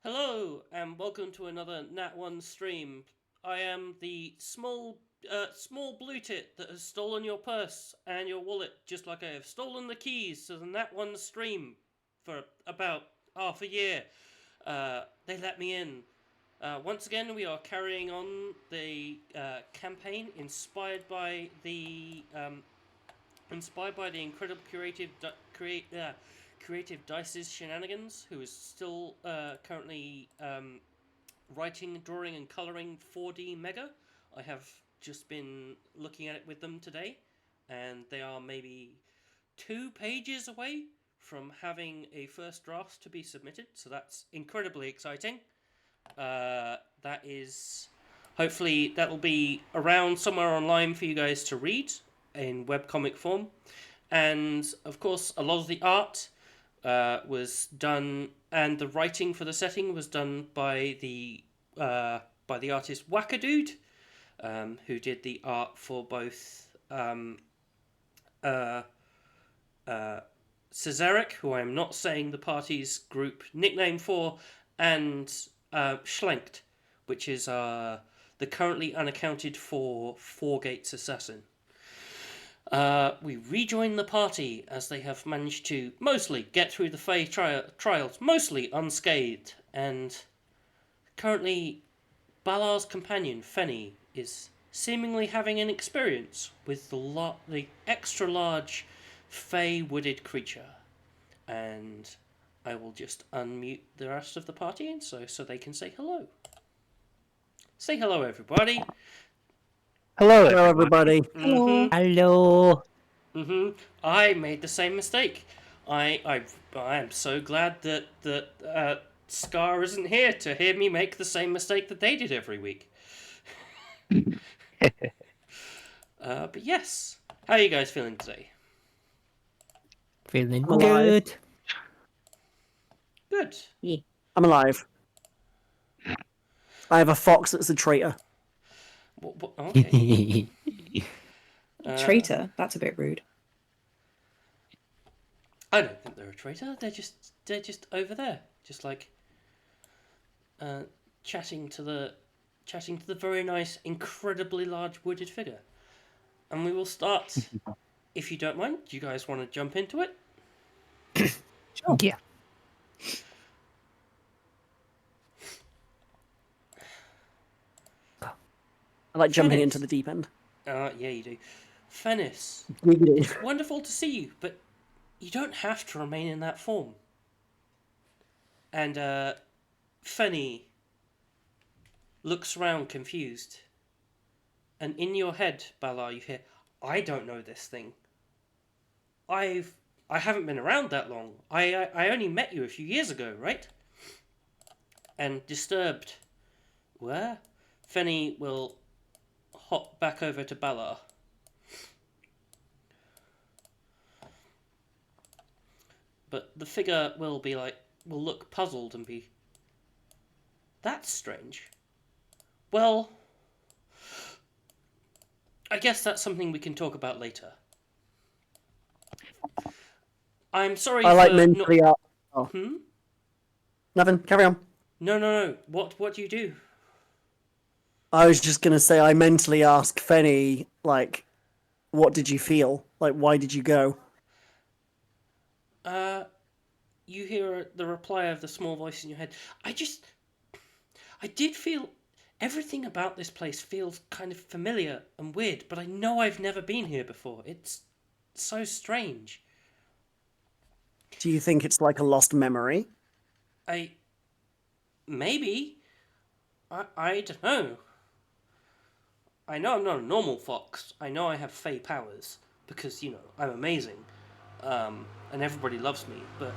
Hello and welcome to another Nat One stream. I am the small blue tit that has stolen your purse and your wallet, just like I have stolen the keys to the Nat One stream for about half a year. They let me in. Once again, we are carrying on the campaign inspired by the incredible creative Dice's shenanigans, who is still currently writing, drawing, and coloring 4D Mega. I have just been looking at it with them today, and they are maybe 2 pages away from having a first draft to be submitted, so that's incredibly exciting. That is. Hopefully, that'll be around somewhere online for you guys to read in webcomic form. And of course, a lot of the art was done, and the writing for the setting was done by the artist Wackadude, who did the art for both Cesaric, who I am not saying the party's group nickname for, and Schlenkt, which is the currently unaccounted for Four Gates assassin. We rejoin the party as they have managed to mostly get through the Fey trials, mostly unscathed, and currently Balar's companion, Fenny, is seemingly having an experience with the extra large Fey wooded creature. And I will just unmute the rest of the party so they can say hello. Say hello, everybody. Hello, Hello, everybody. Mm-hmm. Hello. I made the same mistake. I am so glad that Scar isn't here to hear me make the same mistake that they did every week. But yes, how are you guys feeling today? Feeling I'm alive. good. Good. I'm alive. I have a fox that's a traitor. Okay. Traitor? That's a bit rude. I don't think they're a traitor. They're just over there, just like chatting to the very nice, incredibly large wooded figure. And we will start, if you don't mind. Do you guys want to jump into it? Sure. Yeah. I like jumping Fennis. into the deep end. Yeah, you do. Fennis, Giggity. it's wonderful to see you, but you don't have to remain in that form. And Fenny looks around confused. And in your head, Balar, you hear, I don't know this thing. I haven't been around that long. I only met you a few years ago, right? And disturbed, where? Fenny will hop back over to Balar. But the figure will look puzzled and be, that's strange. Well, I guess that's something we can talk about later. I'm sorry I like for mentally. not... Nothing. Carry on. No. What do you do? I was just gonna say I mentally ask Fenny, like, what did you feel? Like, why did you go? You hear the reply of the small voice in your head. I did feel everything about this place feels kind of familiar and weird, but I know I've never been here before. It's so strange. Do you think it's like a lost memory? Maybe. I don't know. I know I'm not a normal fox. I know I have fey powers because, I'm amazing. And everybody loves me, but...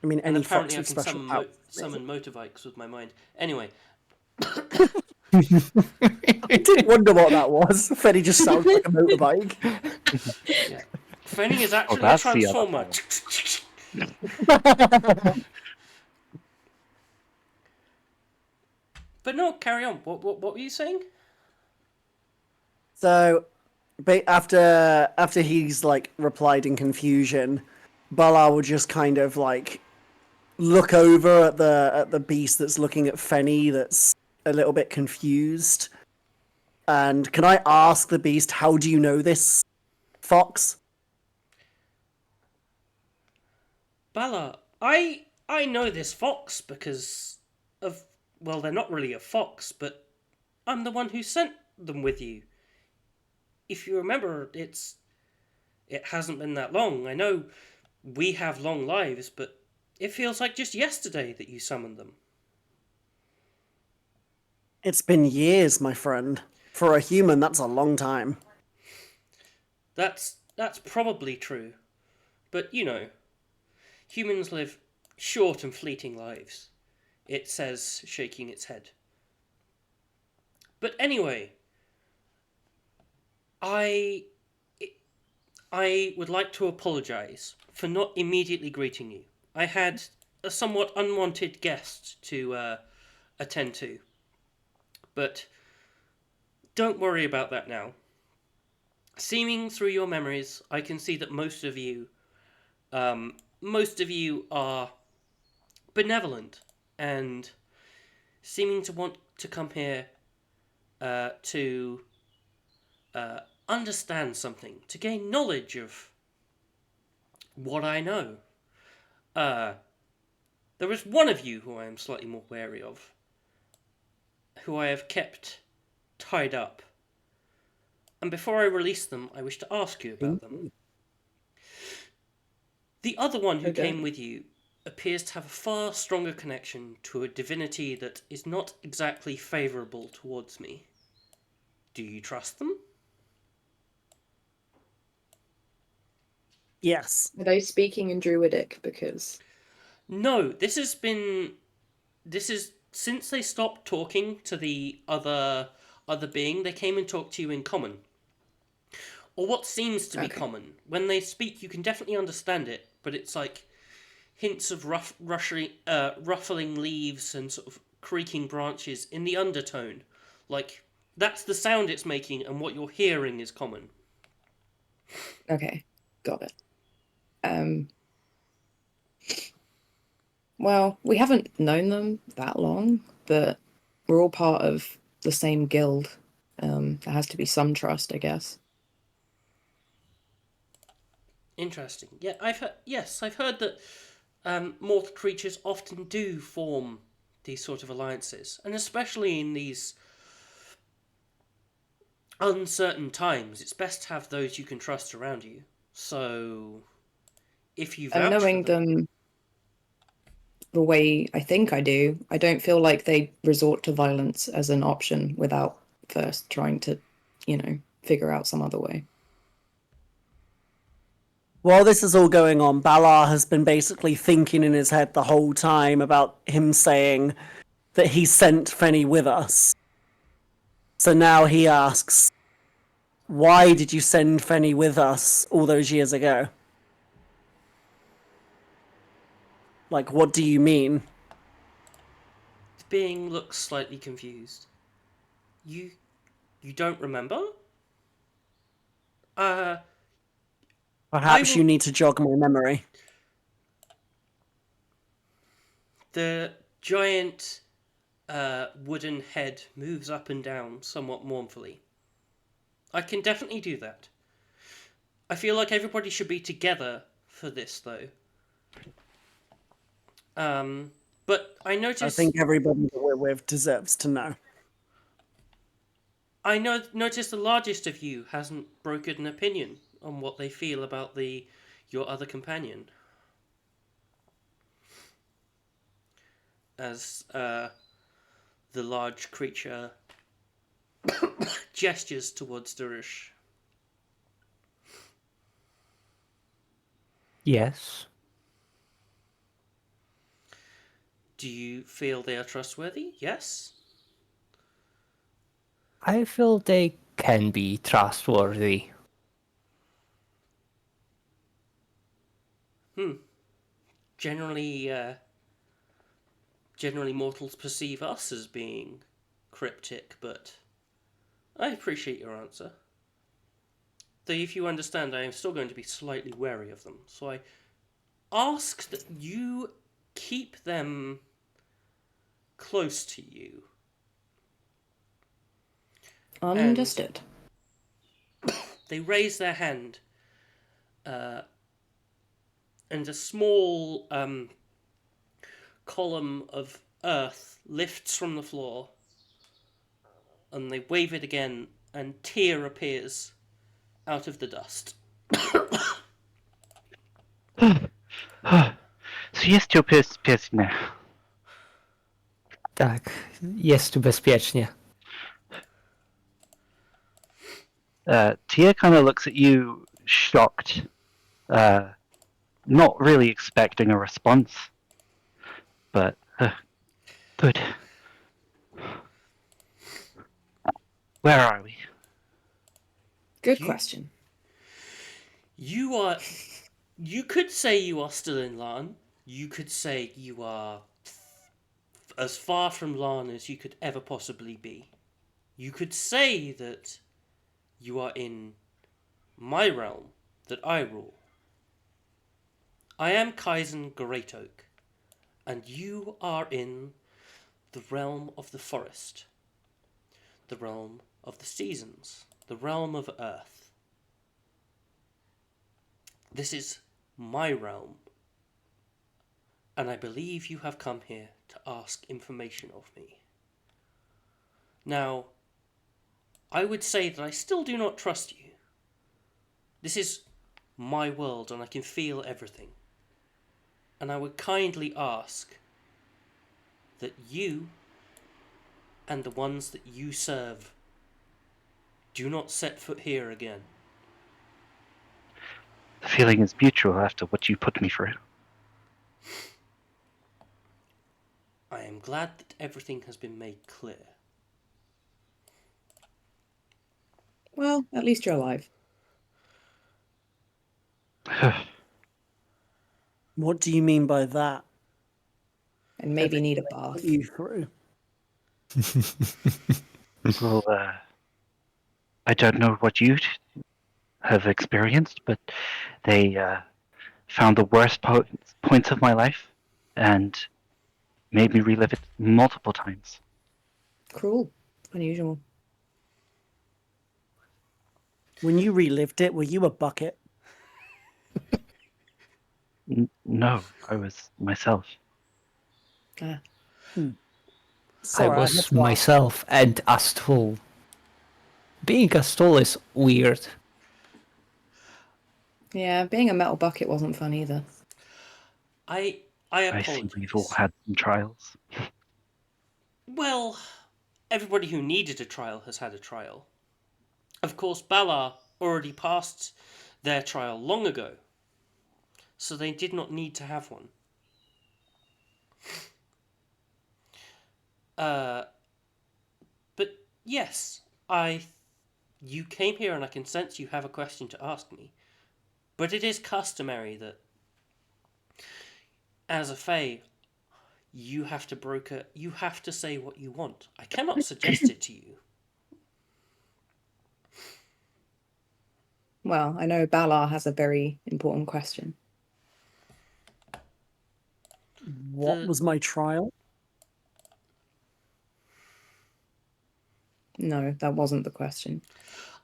I mean, And any apparently fox I with can special powers. summon motorbikes with my mind. Anyway. I did wonder what that was. Fenny just sounds like a motorbike. Yeah. Fenny is actually a that's the other transformer. But no, carry on. What were you saying? So, after he's like replied in confusion, Balar would just kind of like look over at the beast that's looking at Fenny, that's a little bit confused. And can I ask the beast, how do you know this, Fox? Bala, I know this fox because of, well, they're not really a fox, but I'm the one who sent them with you. If you remember, it hasn't been that long. I know we have long lives, but it feels like just yesterday that you summoned them. It's been years, my friend. For a human, that's a long time. That's probably true. But you know, humans live short and fleeting lives, it says, shaking its head. But anyway, I I would like to apologize for not immediately greeting you. I had a somewhat unwanted guest to attend to. But don't worry about that now. Seeming through your memories, I can see that most of you are benevolent and seeming to want to come here to understand something, to gain knowledge of what I know. There is one of you who I am slightly more wary of, who I have kept tied up. And before I release them, I wish to ask you about them. The other one who came with you appears to have a far stronger connection to a divinity that is not exactly favourable towards me. Do you trust them? Yes. Are they speaking in Druidic? Because No, this is since they stopped talking to the other being, they came and talked to you in common. Or what seems to be common. When they speak, you can definitely understand it, but it's like hints of ruffling leaves and sort of creaking branches in the undertone. Like, that's the sound it's making, and what you're hearing is common. okay, got it. Well, we haven't known them that long, but we're all part of the same guild. There has to be some trust, I guess. Interesting. Yeah, I've heard that mortal creatures often do form these sort of alliances, and especially in these uncertain times, it's best to have those you can trust around you. So, if you vouch And knowing for them, them the way I think I do, I don't feel like they resort to violence as an option without first trying to, figure out some other way. While this is all going on, Balar has been basically thinking in his head the whole time about him saying that he sent Fenny with us. So now he asks, why did you send Fenny with us all those years ago? Like, what do you mean? the being looks slightly confused. You don't remember? Perhaps you need to jog my memory. The giant wooden head moves up and down somewhat mournfully. I can definitely do that. I feel like everybody should be together for this, though. But I noticed. I think everybody that we're with deserves to know. I noticed the largest of you hasn't brokered an opinion on what they feel about your other companion. As the large creature gestures towards Darush. Yes. Do you feel they are trustworthy? Yes? I feel they can be trustworthy. Generally mortals perceive us as being cryptic, but I appreciate your answer. Though if you understand, I am still going to be slightly wary of them. So I ask that you keep them close to you. Understood. They raise their hand, and a small column of earth lifts from the floor, and they wave it again, and Tyr appears out of the dust. So jest tu bezpiecznie. Tak, jest tu bezpiecznie. Tia kind of looks at you, shocked, not really expecting a response, but good. Where are we? Good question. You could say you are still in Larn. You could say you are as far from Larn as you could ever possibly be. You could say that you are in my realm that I rule. I am Kaizen Greatoak, and you are in the realm of the forest, the realm of the seasons, the realm of earth. This is my realm, and I believe you have come here to ask information of me. Now, I would say that I still do not trust you. This is my world, and I can feel everything. And I would kindly ask that you and the ones that you serve do not set foot here again. The feeling is mutual after what you put me through. I am glad that everything has been made clear. Well, at least you're alive. What do you mean by that? And maybe need a bath. Put you through. Well, I don't know what you have experienced, but they found the worst points of my life and made me relive it multiple times. Cruel. Unusual. When you relived it, were you a bucket? No, I was myself. Ah. I Sorry, was that's why. myself and Astol. Being Astol is weird. Yeah, being a metal bucket wasn't fun either. I I see we've all apologize. had some trials. Well, everybody who needed a trial has had a trial. Of course, Balar already passed their trial long ago, so they did not need to have one. But yes, you came here and I can sense you have a question to ask me. But it is customary that, as a Fae, you have to say what you want. I cannot suggest it to you. Well, I know Balar has a very important question. What was my trial? No, that wasn't the question.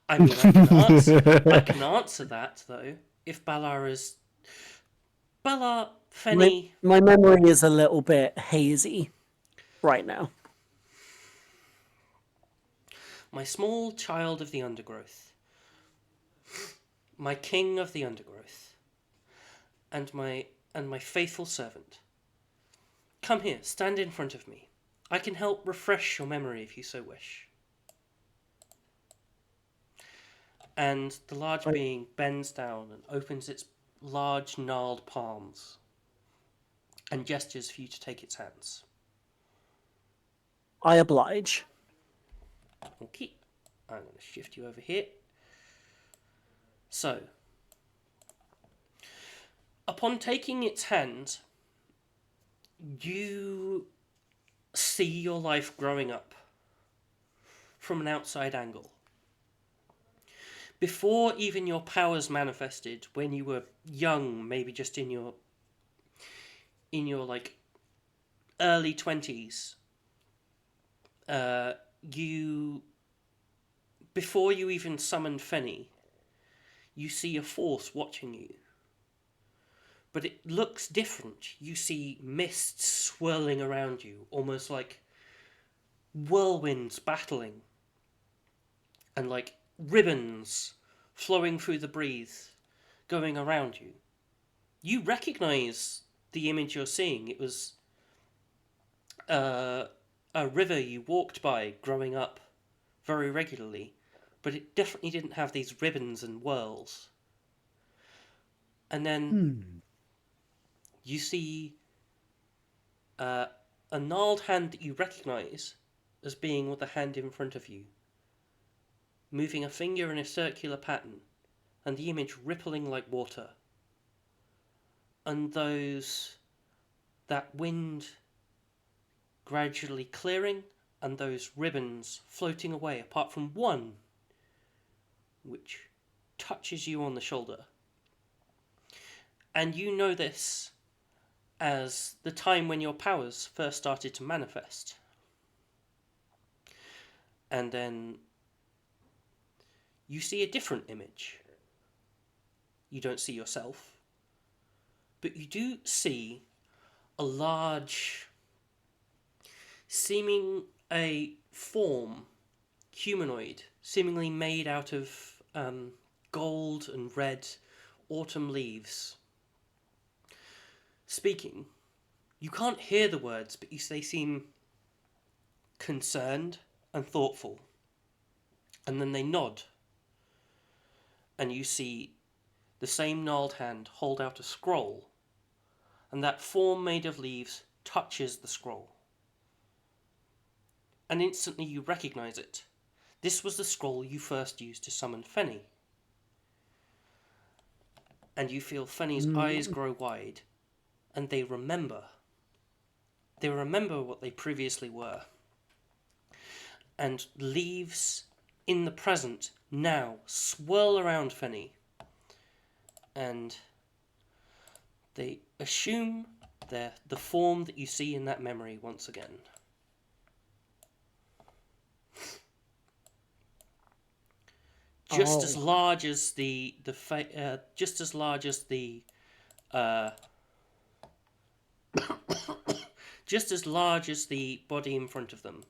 I mean, I can answer that though. If Balar is Fenny, My memory is a little bit hazy right now. my small child of the undergrowth, my king of the undergrowth, and my faithful servant. Come here, stand in front of me. I can help refresh your memory if you so wish. And the large being bends down and opens its large gnarled palms and gestures for you to take its hands. I oblige. Okay, I'm going to shift you over here. So, upon taking its hand, you see your life growing up from an outside angle. Before even your powers manifested, when you were young, maybe just in your like early 20s, you, before you even summon Fenny, you see a force watching you. But it looks different. You see mists swirling around you, almost like whirlwinds battling, and like ribbons flowing through the breeze, going around you. You recognize the image you're seeing. It was a river you walked by growing up very regularly, but it definitely didn't have these ribbons and whirls. And then you see a gnarled hand that you recognize as being with the hand in front of you, moving a finger in a circular pattern, and the image rippling like water. And that wind gradually clearing, and those ribbons floating away, apart from one which touches you on the shoulder. And you know this as the time when your powers first started to manifest. And then you see a different image. You don't see yourself, but you do see a large, seeming a form, humanoid, seemingly made out of gold and red autumn leaves. Speaking, you can't hear the words, but they seem concerned and thoughtful. And then they nod, and you see the same gnarled hand hold out a scroll, and that form made of leaves touches the scroll. And instantly you recognize it. This was the scroll you first used to summon Fenny. And you feel Fenny's eyes grow wide, and they remember. They remember what they previously were. And leaves in the present now swirl around Fenny. And they assume they're the form that you see in that memory once again. Just as large as just as large as the just as large as the body in front of them.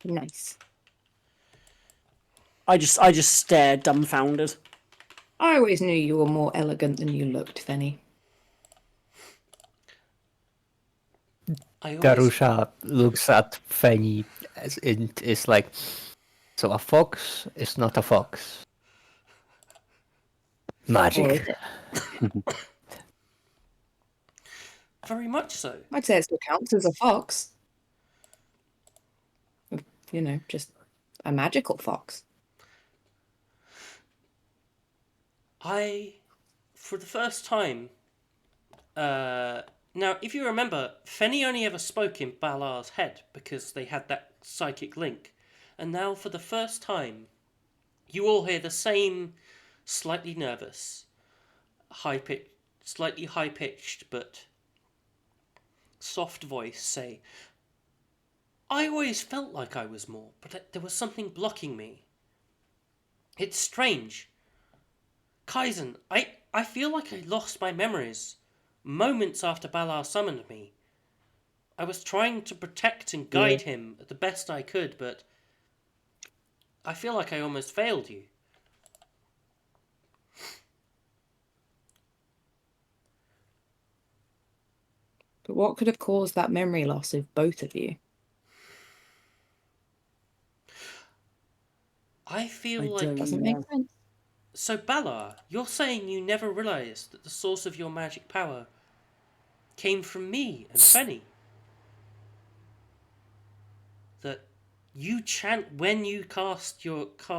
Nice. I just stared, dumbfounded. I always knew you were more elegant than you looked, Fenny. Darusha looks at Fenny as it is like, so a fox is not a fox. Or Magic. is it? Very much so. I'd say it still counts as a fox. You know, just a magical fox. For the first time, now, if you remember, Fenny only ever spoke in Balar's head because they had that psychic link. And now, for the first time, you all hear the same slightly nervous, slightly high-pitched, but soft voice say, I always felt like I was more, but there was something blocking me. It's strange. Kaizen, I feel like I lost my memories moments after Balar summoned me. I was trying to protect and guide him the best I could, but I feel like I almost failed you. But what could have caused that memory loss of both of you? I feel I like... don't Doesn't know. make sense. So Balar, you're saying you never realised that the source of your magic power came from me and Fenny? That you chant when you cast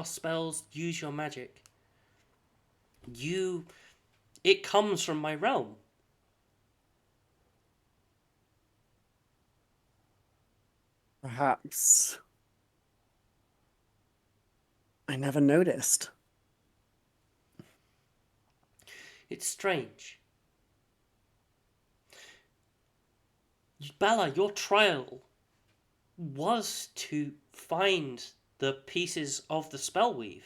spells, use your magic. It comes from my realm. Perhaps I never noticed. It's strange. Bella, your trial was to find the pieces of the Spellweave,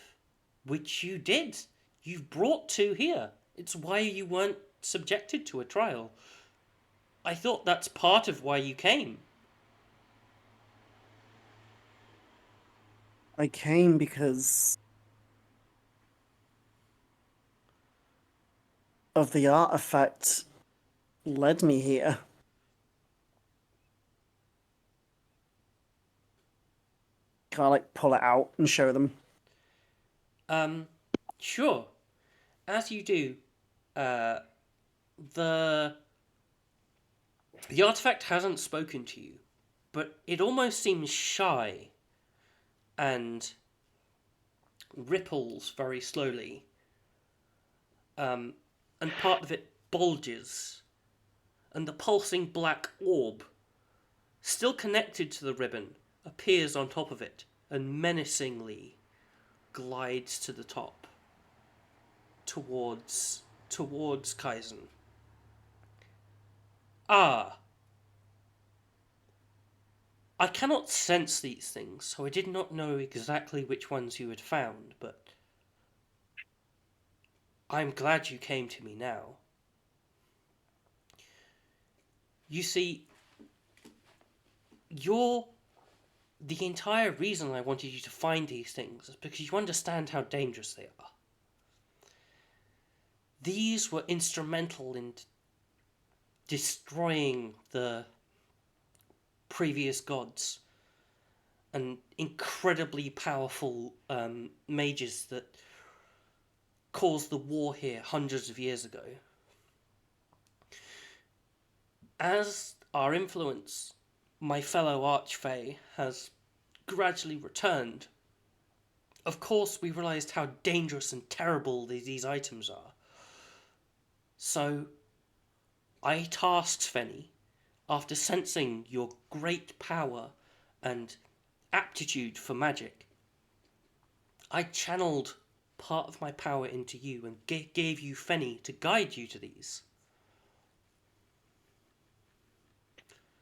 which you did. You've brought 2 here. It's why you weren't subjected to a trial. I thought that's part of why you came. I came because of the artifact led me here. Can I like pull it out and show them? Sure. As you do, the artifact hasn't spoken to you, but it almost seems shy and ripples very slowly. And part of it bulges, and the pulsing black orb, still connected to the ribbon, appears on top of it and menacingly glides to the top towards Kaizen. Ah. I cannot sense these things, so I did not know exactly which ones you had found, but I'm glad you came to me now. You see, the entire reason I wanted you to find these things is because you understand how dangerous they are. These were instrumental in destroying the previous gods and incredibly powerful mages that caused the war here hundreds of years ago. As our influence, my fellow Archfey, has gradually returned, of course we realized how dangerous and terrible these items are. So I tasked Fenny, after sensing your great power and aptitude for magic, I channeled part of my power into you and gave you Fenny to guide you to these.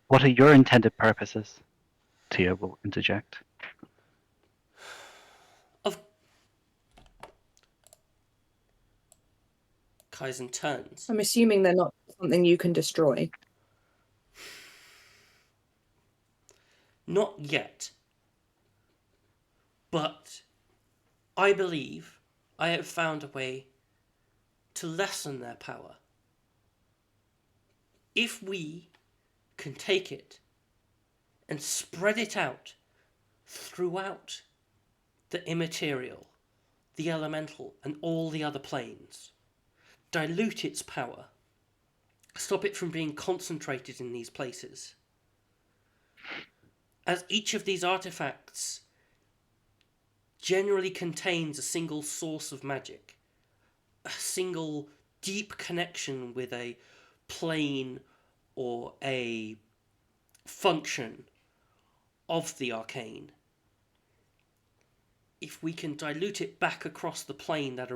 What are your intended purposes? Tia will interject. Kaizen turns. I'm assuming they're not something you can destroy. Not yet. But I believe I have found a way to lessen their power. If we can take it and spread it out throughout the immaterial, the elemental, and all the other planes, dilute its power, stop it from being concentrated in these places. As each of these artifacts generally contains a single source of magic, a single deep connection with a plane or a function of the arcane. If we can dilute it back across the plane that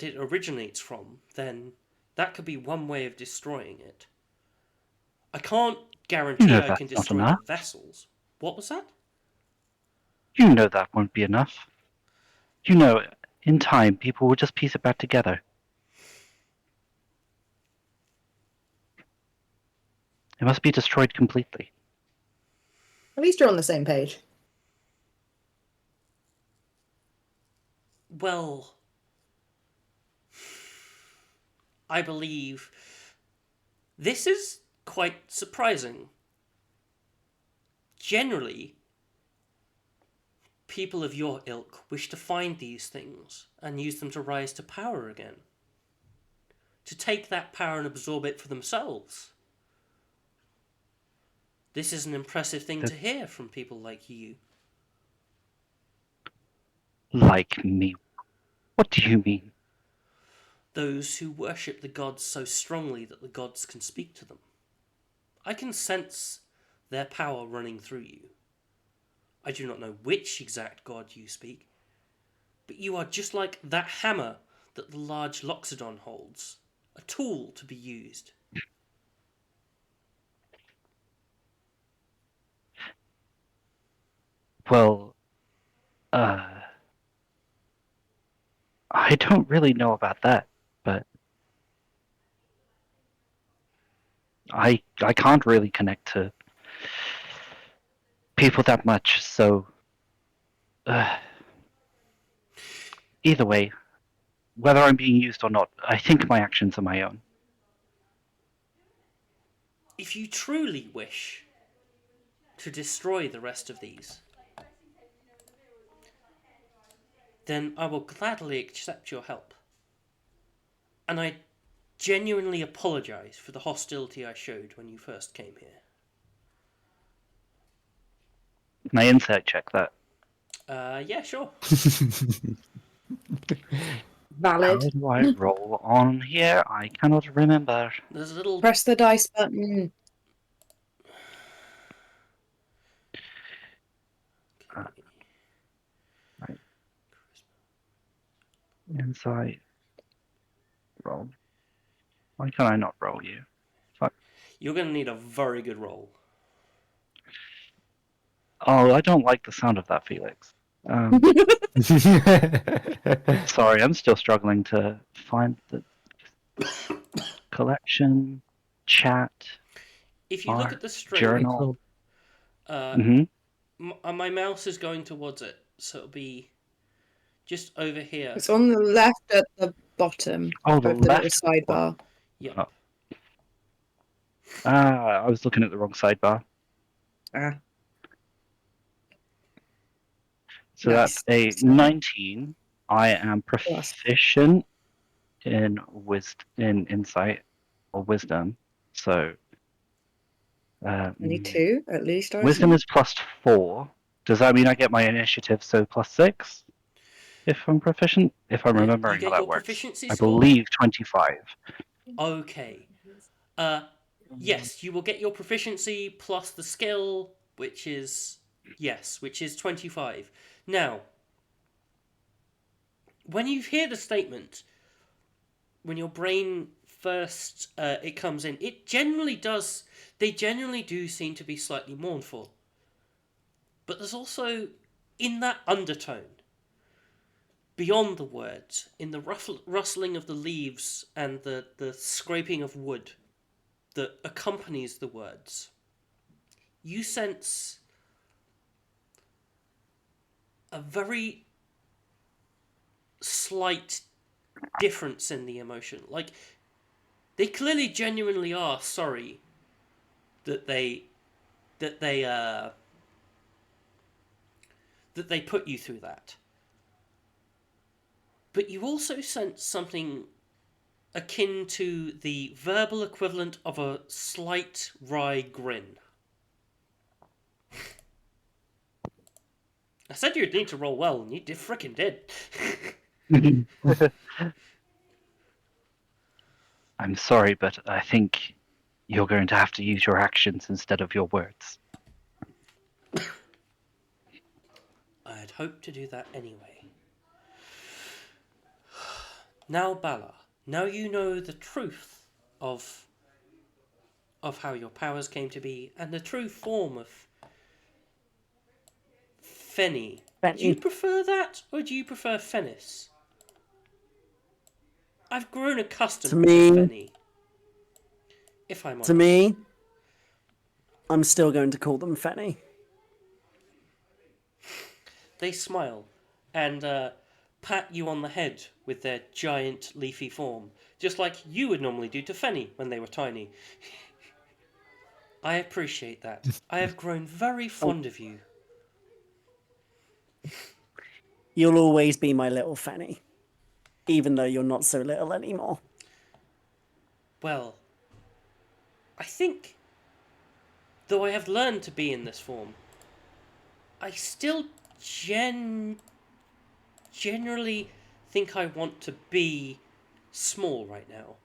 it originates from, then that could be one way of destroying it. I can't guarantee I can destroy the vessels. What was that? You know that won't be enough. You know, in time, people will just piece it back together. It must be destroyed completely. At least you're on the same page. Well, I believe this is quite surprising. Generally, people of your ilk wish to find these things and use them to rise to power again. To take that power and absorb it for themselves. This is an impressive thing to hear from people like you. Like me? What do you mean? Those who worship the gods so strongly that the gods can speak to them. I can sense their power running through you. I do not know which exact god you speak, but you are just like that hammer that the large Loxodon holds. A tool to be used. Well, I don't really know about that, but I can't really connect to people that much, so either way, whether I'm being used or not, I think my actions are my own. If you truly wish to destroy the rest of these, then I will gladly accept your help. And I genuinely apologise for the hostility I showed when you first came here. Can I insight check that? Yeah, sure. How Valid. do I roll on here? I cannot remember. There's a little... Press the dice button. Uh, right. Insight. Roll. Why can I not roll you? Fuck. You're going to need a very good roll. Oh, I don't like the sound of that, Felix. Sorry, I'm still struggling to find the collection, chat, If you look art, at the string, journal. my mouse is going towards it, so it'll be just over here. It's on the left at the bottom Oh, the of the little left. sidebar. Yep. Oh. I was looking at the wrong sidebar. Ah. So Nice. that's a 19. I am proficient in insight or wisdom. So Only 2 at least. I wisdom assume. is +4. Does that mean I get my initiative, so +6? If I'm proficient? If I'm You remembering get how that your works. proficiency I score? believe 25. Okay. Yes, you will get your proficiency plus the skill, which is 25. Now, when you hear the statement, when your brain first it comes in, they generally do seem to be slightly mournful. But there's also, in that undertone, beyond the words, in the rustling of the leaves and the scraping of wood that accompanies the words, you sense a very slight difference in the emotion. Like, they clearly genuinely are sorry that they put you through that. But you also sense something akin to the verbal equivalent of a slight wry grin. I said you'd need to roll well, and you frickin' did. I'm sorry, but I think you're going to have to use your actions instead of your words. I had hoped to do that anyway. Now, Bala, now you know the truth of how your powers came to be, and the true form of Fenny. Do you prefer that, or do you prefer Fennis? I've grown accustomed to Fenny. If I'm honest. To me, I'm still going to call them Fenny. They smile and pat you on the head with their giant leafy form, just like you would normally do to Fenny when they were tiny. I appreciate that. I have grown very fond of you. You'll always be my little Fenny, even though you're not so little anymore. Well, I think, though I have learned to be in this form, I still generally think I want to be small right now.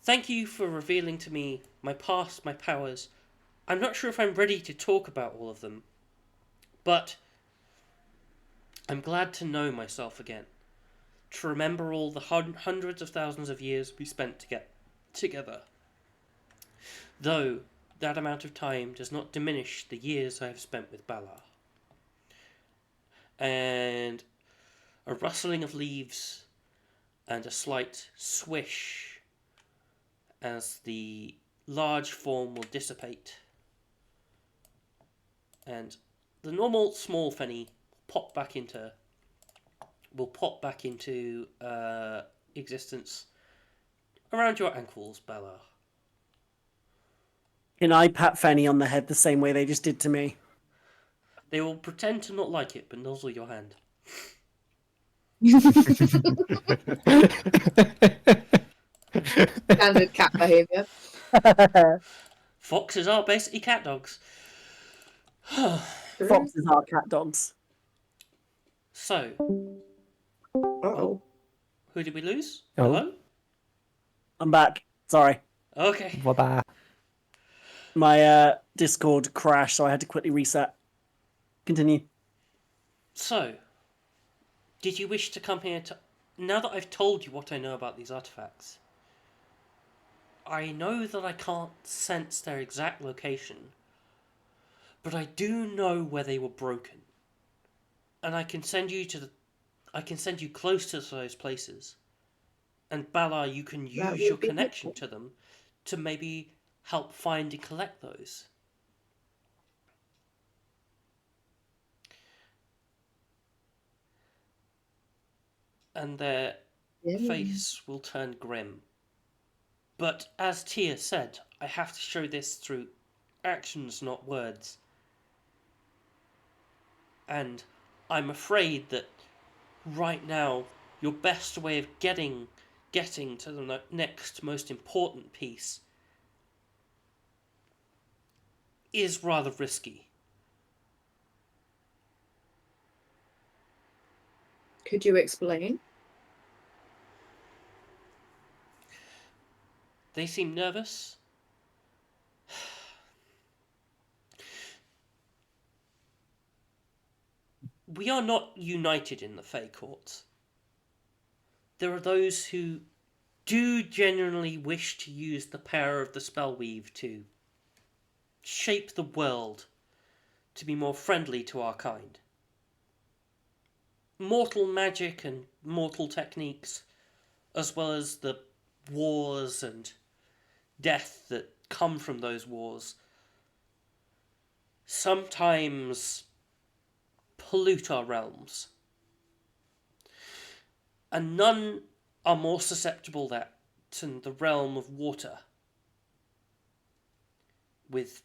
Thank you for revealing to me my past, my powers. I'm not sure if I'm ready to talk about all of them, but I'm glad to know myself again. to remember all the hundreds of thousands of years we spent to get together. Though that amount of time does not diminish the years I have spent with Balar. And a rustling of leaves and a slight swish as the large form will dissipate. And the normal small Fenny will pop back into existence around your ankles, Balar. Can I pat Fanny on the head the same way they just did to me? They will pretend to not like it, but nozzle your hand. Standard cat behavior. Foxes are basically cat dogs. Foxes are cat dogs. So, Uh-oh. who did we lose? Oh. Hello? I'm back. Sorry. Okay. Bye-bye. My Discord crashed, so I had to quickly reset. Continue. So, did you wish to come here to... Now that I've told you what I know about these artifacts, I know that I can't sense their exact location, but I do know where they were broken. And I can send you close to those places. And Balar, you can That use would your be connection helpful. to them to maybe help find and collect those. And their face will turn grim. But as Tia said, I have to show this through actions, not words. And I'm afraid that right now, your best way of getting to the next most important piece is rather risky. Could you explain? They seem nervous. We are not united in the Fey Courts. There are those who do genuinely wish to use the power of the Spellweave to shape the world to be more friendly to our kind. Mortal magic and mortal techniques, as well as the wars and death that come from those wars, sometimes pollute our realms. And none are more susceptible than the realm of water, with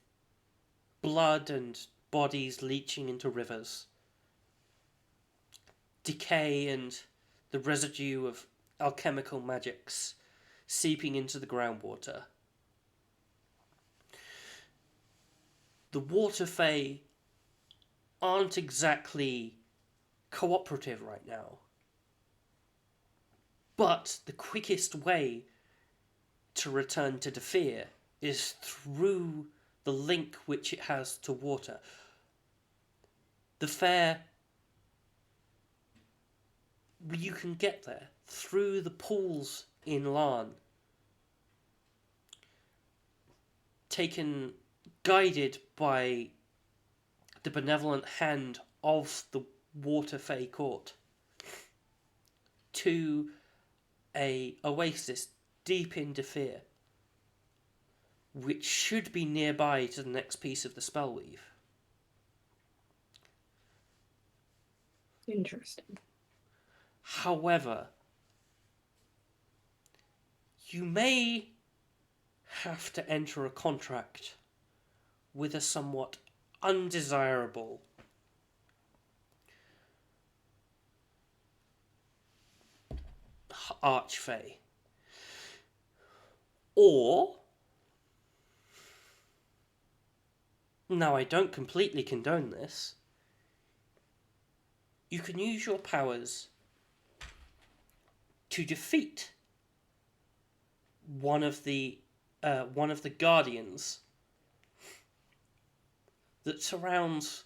blood and bodies leaching into rivers, decay and the residue of alchemical magics seeping into the groundwater. The Water Fae aren't exactly cooperative right now. But the quickest way to return to Defear is through the link which it has to water. The fair, you can get there through the pools in Larn, guided by the benevolent hand of the Water Fae Court, to a oasis deep in Defear, which should be nearby to the next piece of the Spellweave. Interesting. However, you may have to enter a contract with a somewhat undesirable Archfey. Or, now I don't completely condone this, you can use your powers to defeat one of the guardians that surrounds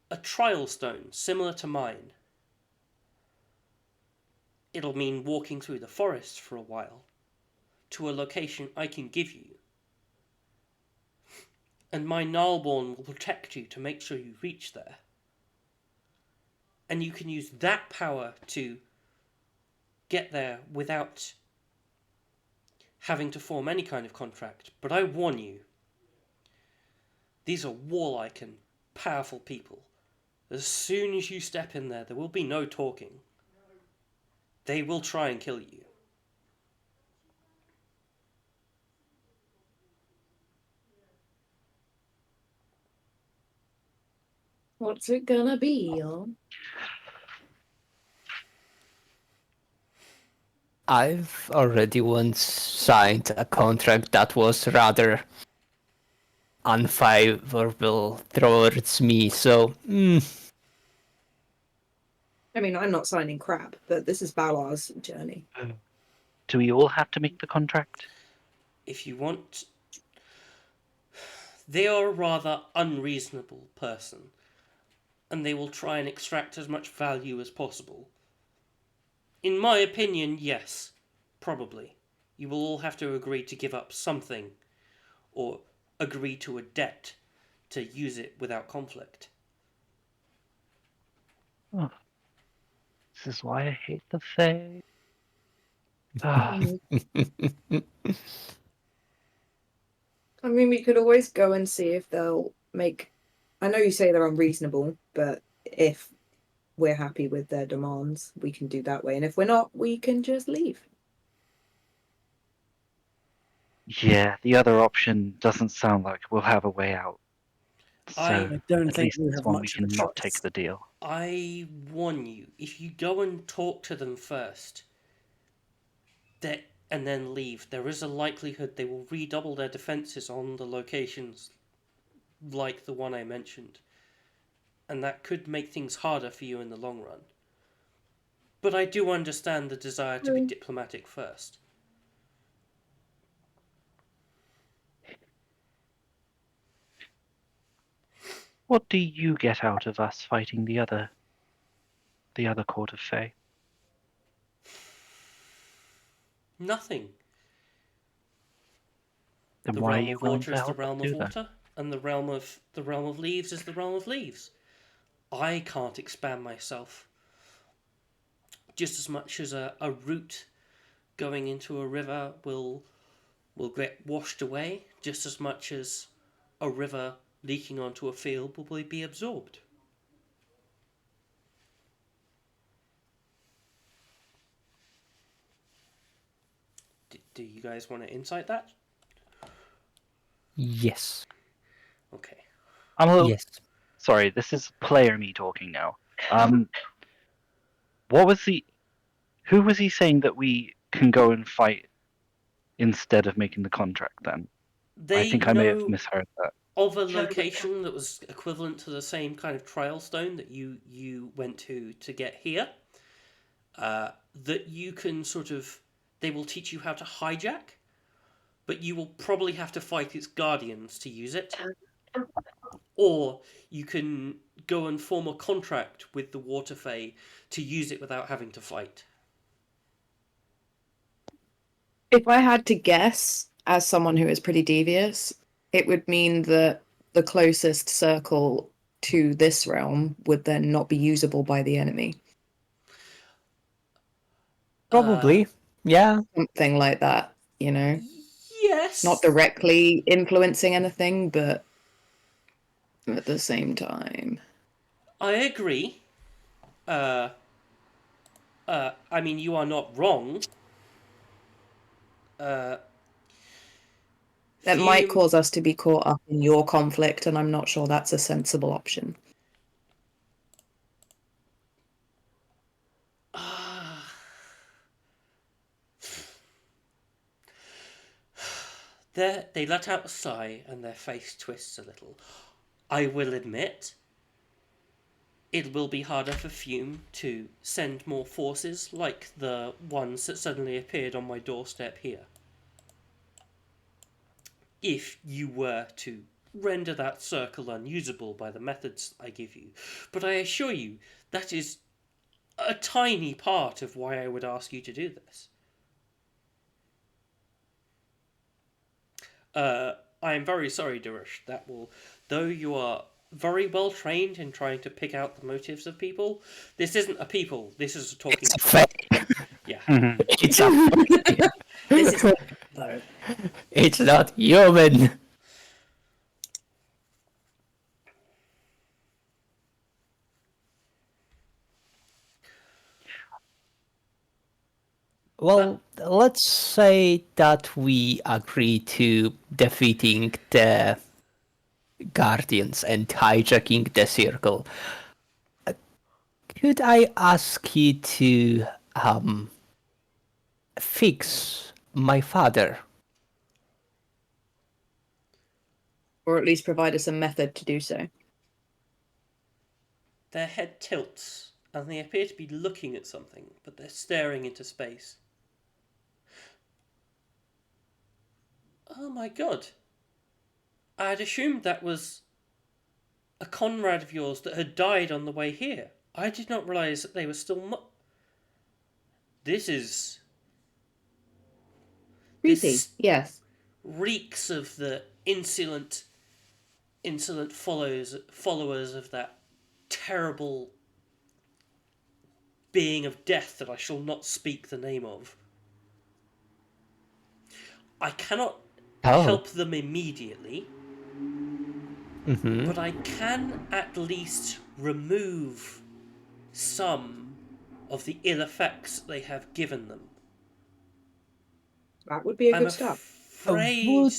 a trial stone similar to mine. it'll mean walking through the forest for a while to a location I can give you. And my Gnarlborn will protect you to make sure you reach there. And you can use that power to get there without having to form any kind of contract. But I warn you, these are warlike and powerful people. As soon as you step in there will be no talking. They will try and kill you. What's it gonna be, y'all? I've already once signed a contract that was rather unfavorable towards me, so I mean, I'm not signing crap, but this is Balar's journey. Do we all have to make the contract? If you want... They are a rather unreasonable person, and they will try and extract as much value as possible. In my opinion, yes, probably. You will all have to agree to give up something, or agree to a debt to use it without conflict. Oh. This is why I hate the Fae. Ah, I mean, we could always go and see if they'll make. I know you say they're unreasonable, but if we're happy with their demands, we can do that way. And if we're not, we can just leave. yeah, the other option doesn't sound like we'll have a way out. So I don't at think least we this have one we much of a can not choice. take the deal. I warn you, if you go and talk to them first, and then leave, there is a likelihood they will redouble their defences on the locations like the one I mentioned. And that could make things harder for you in the long run. But I do understand the desire to be diplomatic first. What do you get out of us fighting the other court of Fae? Nothing. Then The why are realm you of willing water to is the help us realm do of that? water, and the realm of leaves is the realm of leaves. I can't expand myself. Just as much as a root going into a river will get washed away, just as much as a river leaking onto a field will be absorbed. Do you guys want to insight that? yes. Okay. I'm a little Yes. sorry. This is player me talking now. What was the? Who was he saying that we can go and fight instead of making the contract? Then I They think I may have know misheard that. of a location that was equivalent to the same kind of trial stone that you went to get here. That you can sort of, they will teach you how to hijack, but you will probably have to fight its guardians to use it. Or you can go and form a contract with the Water Fae to use it without having to fight. If I had to guess, as someone who is pretty devious, it would mean that the closest circle to this realm would then not be usable by the enemy. Probably. Yeah. Something like that, you know? Yes. Not directly influencing anything, but at the same time. I agree. I mean, you are not wrong. That might cause us to be caught up in your conflict, and I'm not sure that's a sensible option. They let out a sigh and their face twists a little. I will admit, it will be harder for Fume to send more forces like the ones that suddenly appeared on my doorstep here. If you were to render that circle unusable by the methods I give you. But I assure you, that is a tiny part of why I would ask you to do this. I am very sorry, Durush. Though you are very well trained in trying to pick out the motives of people, this isn't a people. This is a talking. It's a fake. Yeah. It's a fake. This is though. It's not human. Well, let's say that we agree to defeating the Guardians and hijacking the Circle. Could I ask you to fix my father? Or at least provide us a method to do so. Their head tilts, and they appear to be looking at something, but they're staring into space. Oh my god. I had assumed that was a comrade of yours that had died on the way here. I did not realise that they were still This is... Creepy, This yes. reeks of the insolent followers of that terrible being of death that I shall not speak the name of. I cannot help them immediately, but I can at least remove some of the ill effects they have given them. That would be a I'm good start. afraid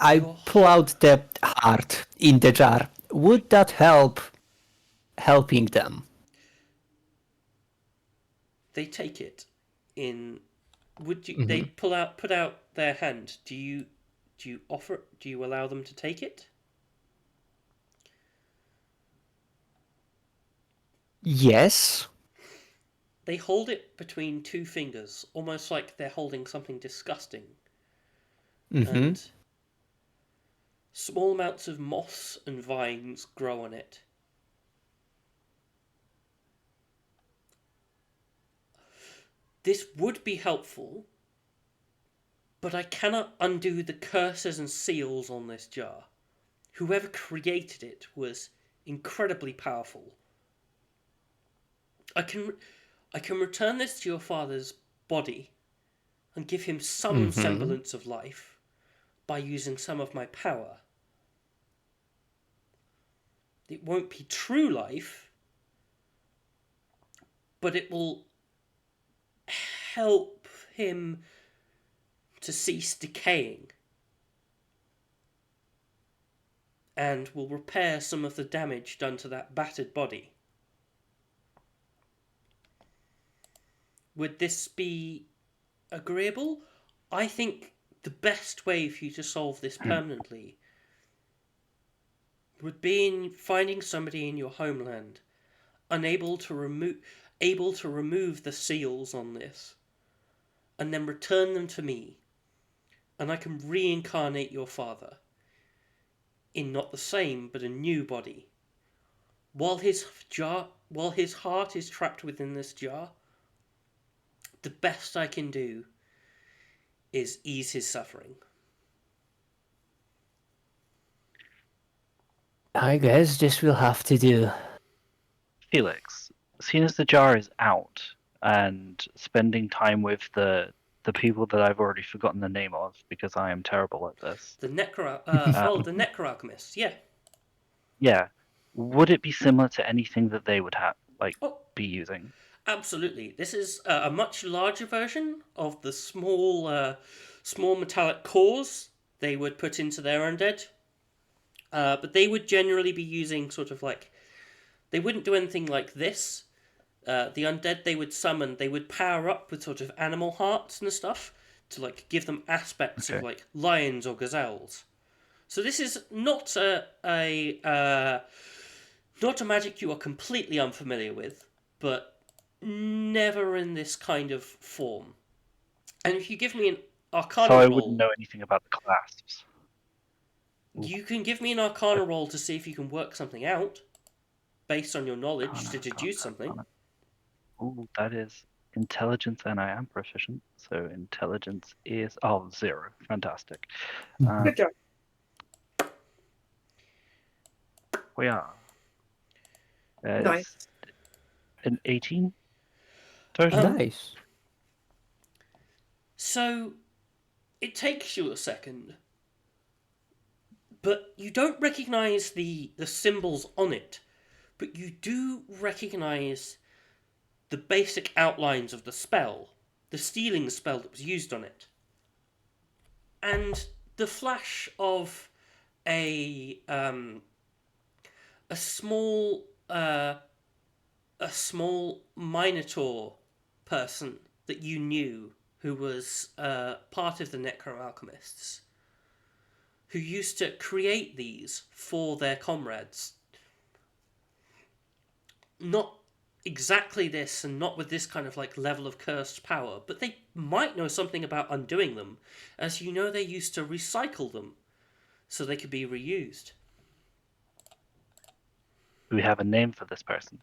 I pull out the heart in the jar. Would that help helping them? they take it in. Would you? They put out their hand. Do you allow them to take it? Yes. They hold it between two fingers, almost like they're holding something disgusting. And small amounts of moss and vines grow on it. This would be helpful, but I cannot undo the curses and seals on this jar. Whoever created it was incredibly powerful. I can return this to your father's body and give him some semblance of life by using some of my power. It won't be true life, but it will help him to cease decaying and will repair some of the damage done to that battered body. Would this be agreeable? I think the best way for you to solve this permanently would be in finding somebody in your homeland able to remove the seals on this and then return them to me, and I can reincarnate your father in not the same but a new body. While his heart is trapped within this jar, the best I can do is ease his suffering. I guess this will have to do. Felix, seeing as the jar is out and spending time with the people that I've already forgotten the name of because I am terrible at this. The Necroalchemist, yeah. Yeah. Would it be similar to anything that they would be using? Absolutely. This is a much larger version of the small metallic cores they would put into their undead. But they would generally be using they wouldn't do anything like this. The undead they would summon, they would power up with sort of animal hearts and stuff to give them aspects of lions or gazelles. So this is not not a magic you are completely unfamiliar with, but never in this kind of form. And if you give me an Arcana roll... So I wouldn't know anything about the clasps. You can give me an Arcana roll to see if you can work something out based on your knowledge to deduce something. Ooh, that is intelligence, and I am proficient. So intelligence is 0. Fantastic. Good job. We are. That Nice. is an 18 total. Nice. So it takes you a second, but you don't recognize the symbols on it, but you do recognize the basic outlines of the spell, the stealing spell that was used on it. And the flash of a small Minotaur person that you knew, who was part of the Necroalchemists, who used to create these for their comrades. Not exactly this, and not with this kind of like level of cursed power, but they might know something about undoing them, as you know they used to recycle them so they could be reused. Do we have a name for this person?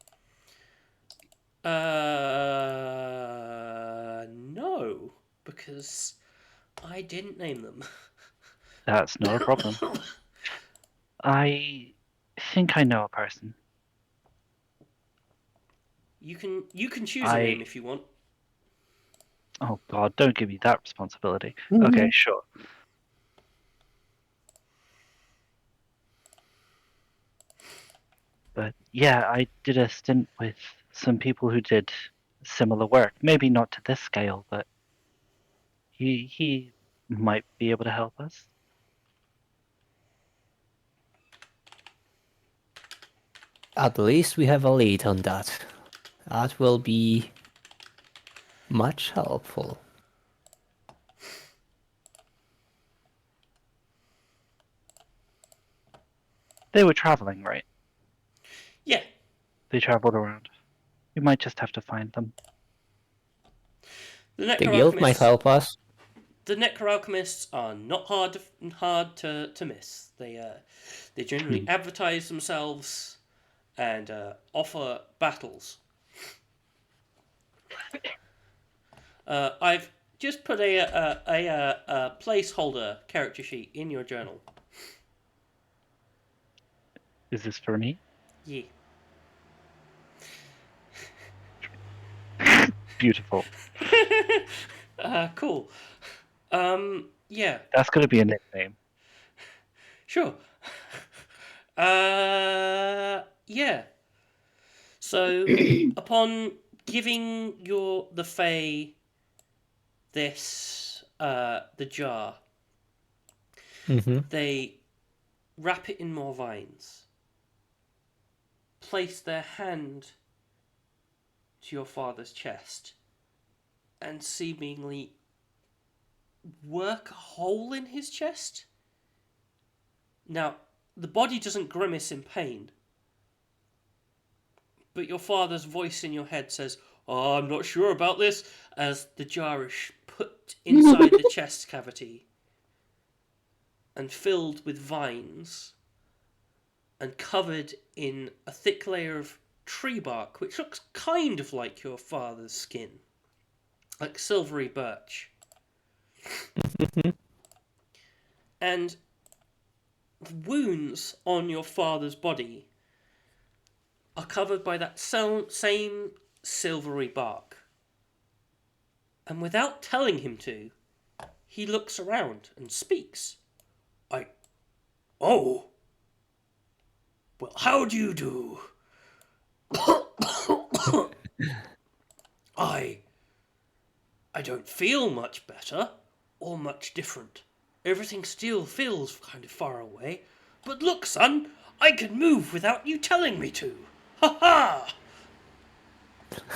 No, because I didn't name them. That's not a problem. I think I know a person. You can choose a name if you want. Oh God, don't give me that responsibility. Okay, sure. But yeah, I did a stint with some people who did similar work. Maybe not to this scale, but he might be able to help us. At least we have a lead on that. That will be much helpful. They were traveling, right? Yeah. They traveled around. We might just have to find them. The The guild might help us. The Necroalchemists are not hard to miss. They generally advertise themselves and offer battles. I've just put a placeholder character sheet in your journal. Is this for me? Yeah. Beautiful. Cool. Yeah. That's going to be a nickname. Sure. Yeah. So, upon giving the Fae this the jar, they wrap it in more vines, place their hand to your father's chest, and seemingly work a hole in his chest. Now, the body doesn't grimace in pain, but your father's voice in your head says, "Oh, I'm not sure about this," as the jar is put inside the chest cavity and filled with vines and covered in a thick layer of tree bark, which looks kind of like your father's skin, like silvery birch. And wounds on your father's body are covered by that same silvery bark. And without telling him to, he looks around and speaks. Oh, well, how do you do? I don't feel much better or much different. Everything still feels kind of far away. But look, son, I can move without you telling me to. Ha ha!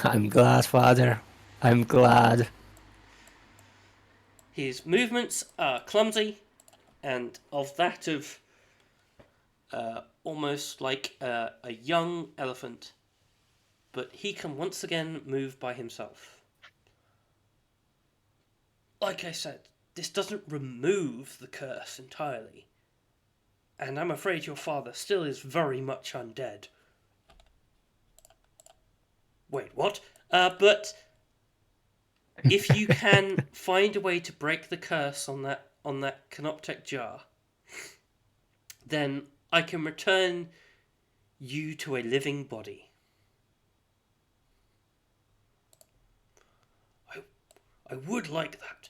I'm glad, father. I'm glad. His movements are clumsy and of that of almost like a young elephant, but he can once again move by himself. Like I said, this doesn't remove the curse entirely, and I'm afraid your father still is very much undead. Wait, what? But if you can find a way to break the curse on that Canoptech jar, then I can return you to a living body. I would like that.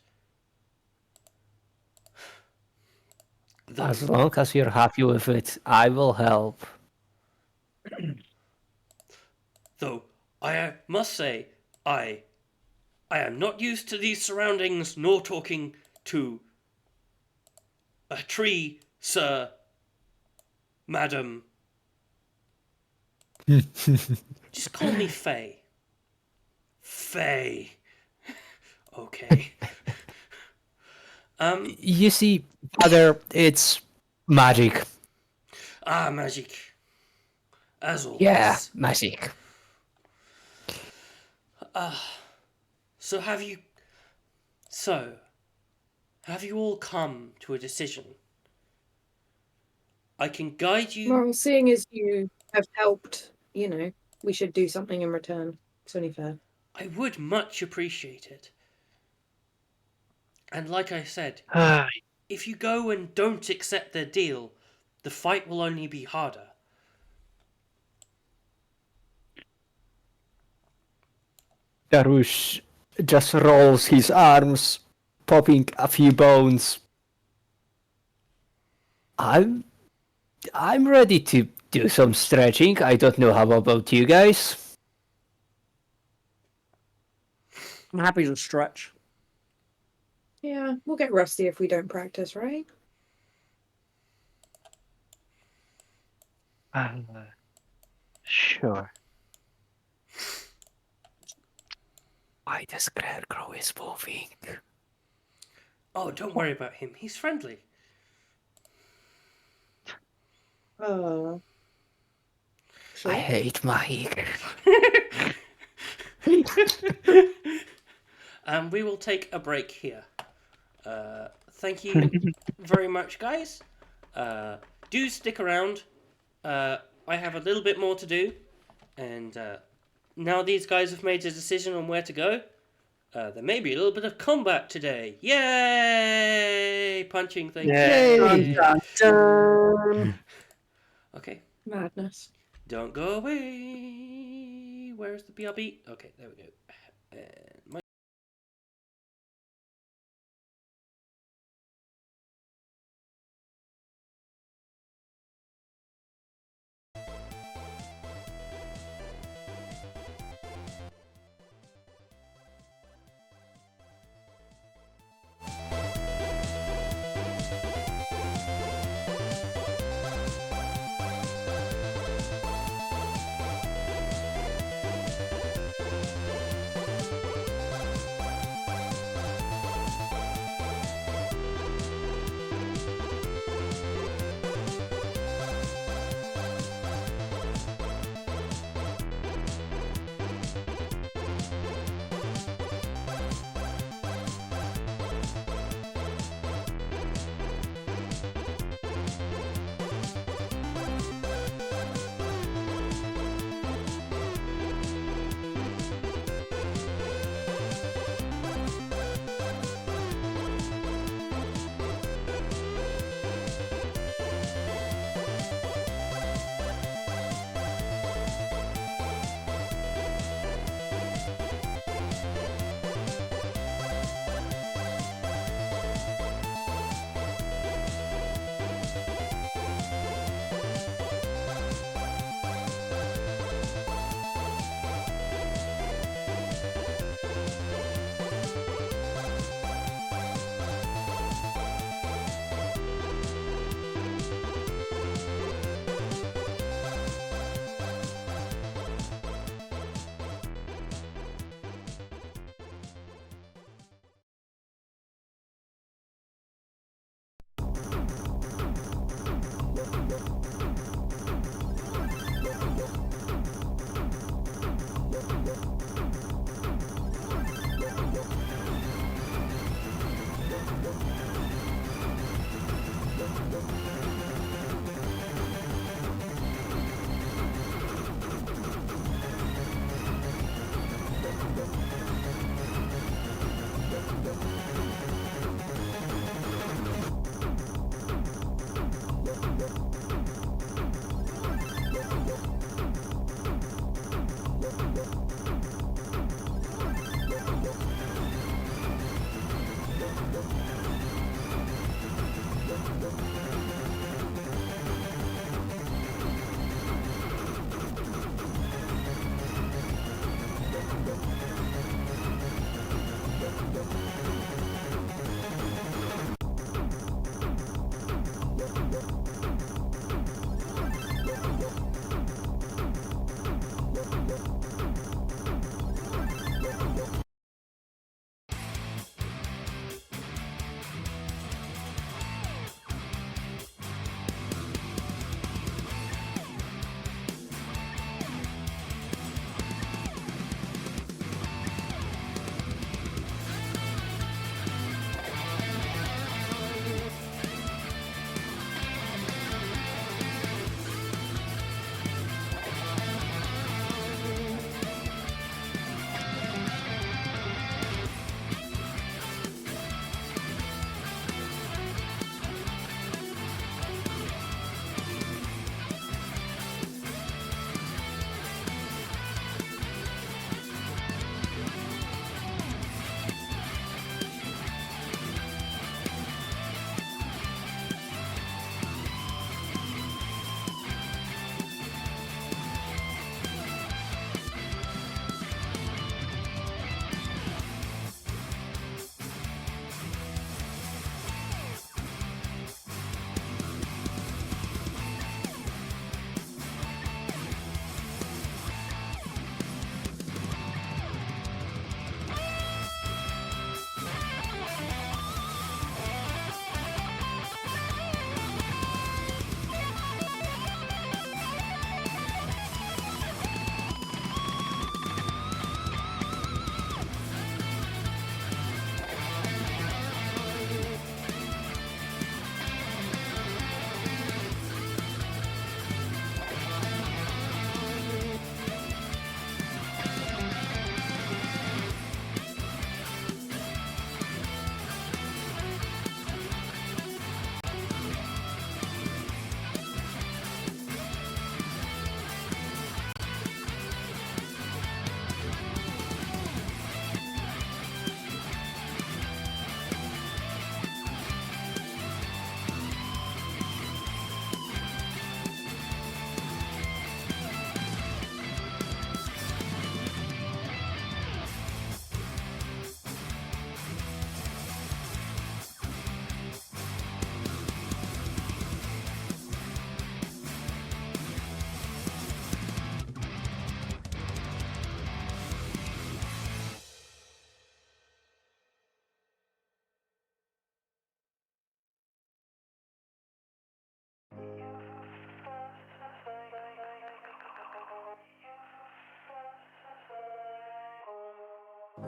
As long as you're happy with it, I will help. Though I must say, I am not used to these surroundings, nor talking to a tree, sir, madam. Just call me Faye. Faye. Okay. You see, Father, it's magic. Magic. As always. Yeah, magic. So have you all come to a decision? I can guide you. Well, seeing as you have helped, we should do something in return. It's only fair. I would much appreciate it. And like I said, if you go and don't accept their deal, the fight will only be harder. Darush just rolls his arms, popping a few bones. I'm ready to do some stretching. I don't know how about you guys. I'm happy to stretch. Yeah, we'll get rusty if we don't practice, right? Sure. Why the scarecrow is moving? Oh, don't worry about him. He's friendly. Sure. I hate Mike. And we will take a break here. Thank you very much, guys. Do stick around. I have a little bit more to do. And now these guys have made a decision on where to go, there may be a little bit of combat today. Yay! Punching things. Yay! Dun, dun, dun. Okay. Madness. Don't go away. Where's the BRB? Okay, there we go. And my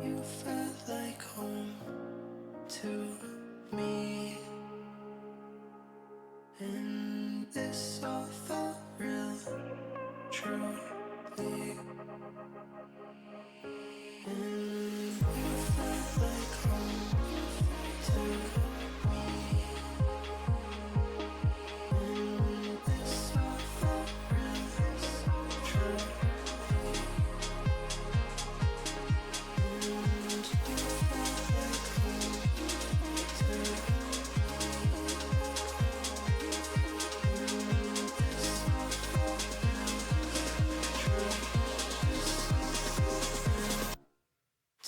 You felt like home to me, and this all felt real, truly. And you felt like home to me, and this all felt real, truly.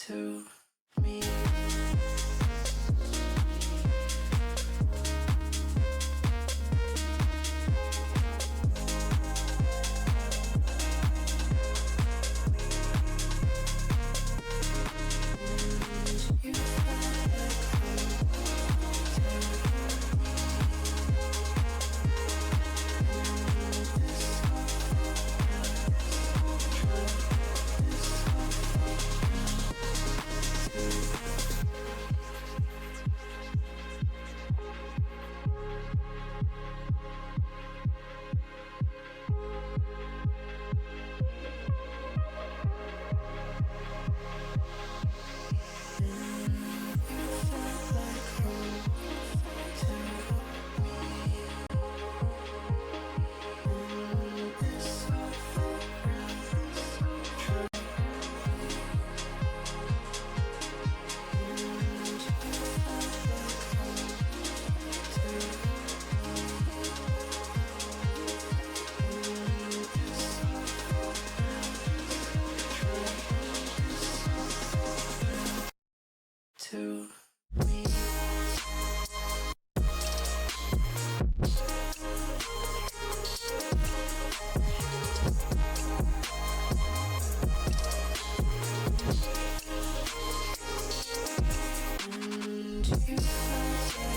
To me. You to me. And you felt like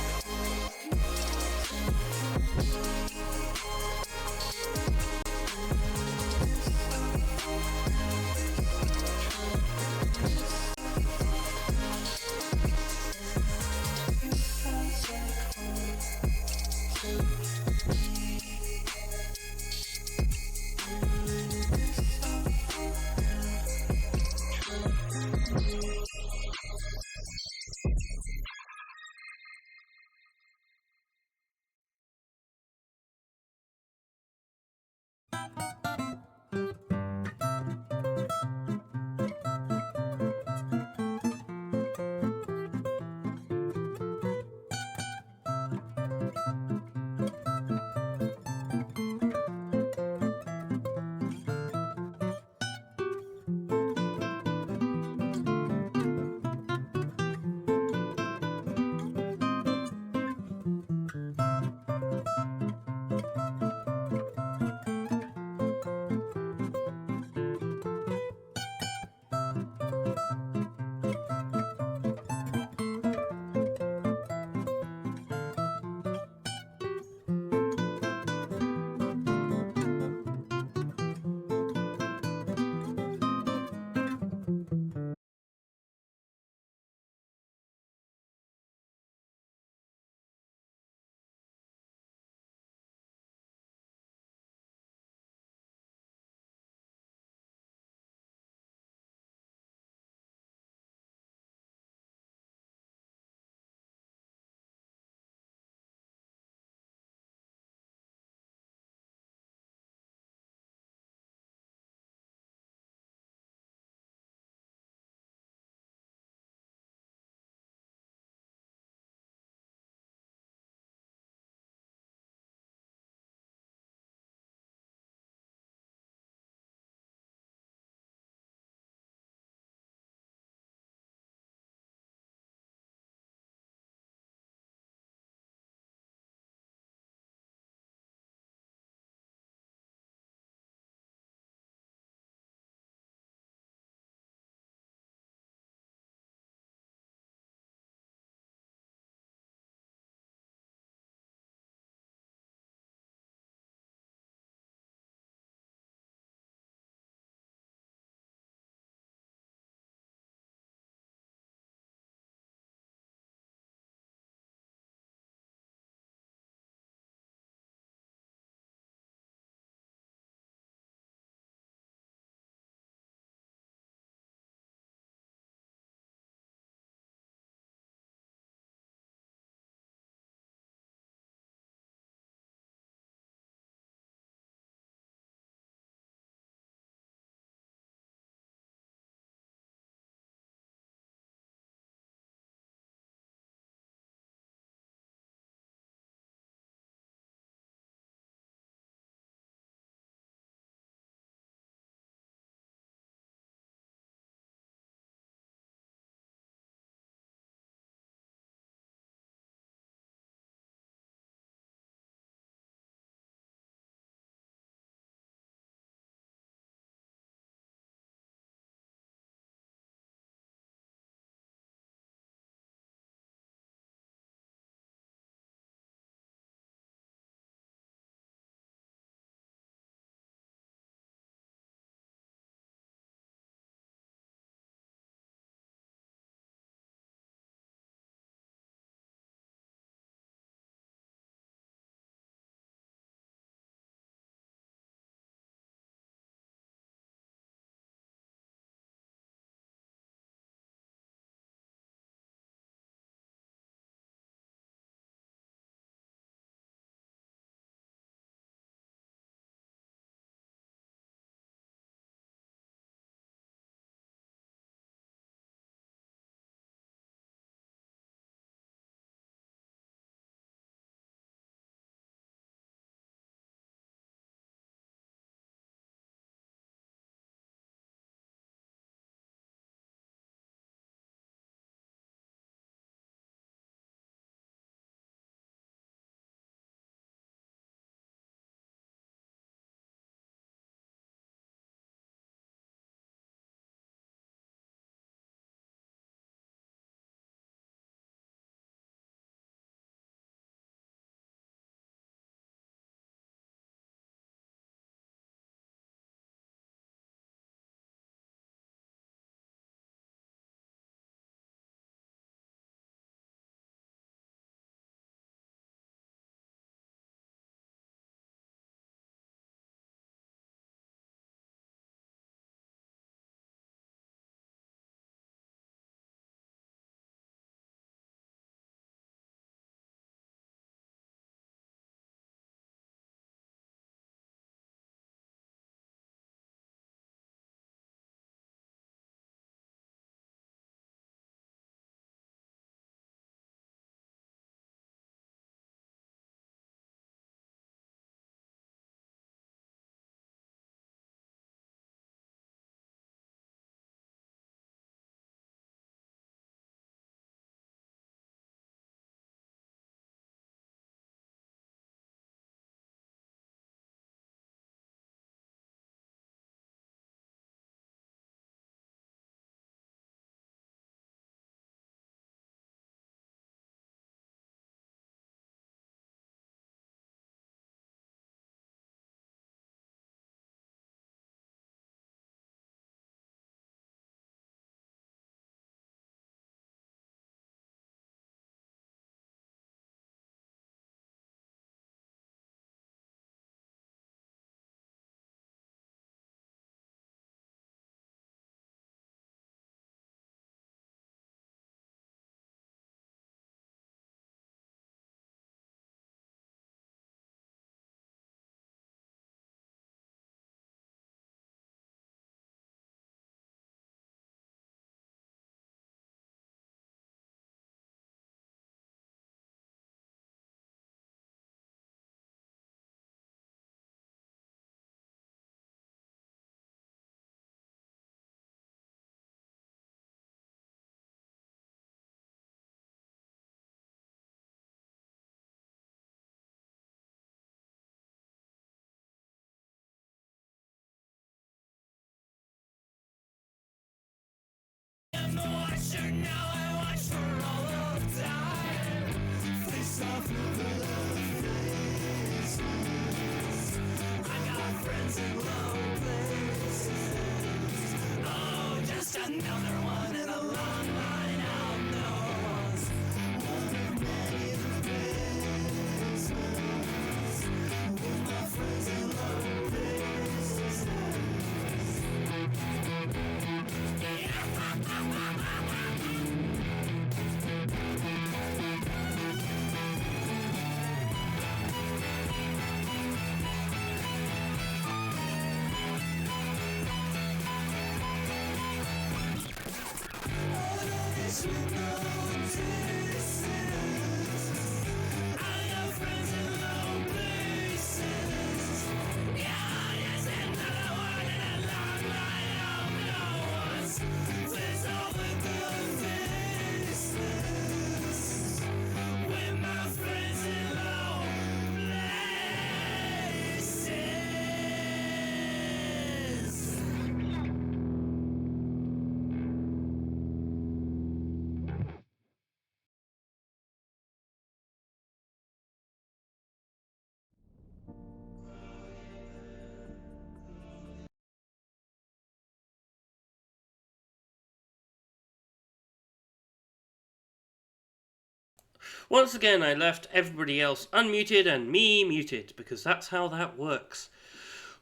Once again, I left everybody else unmuted and me muted, because that's how that works.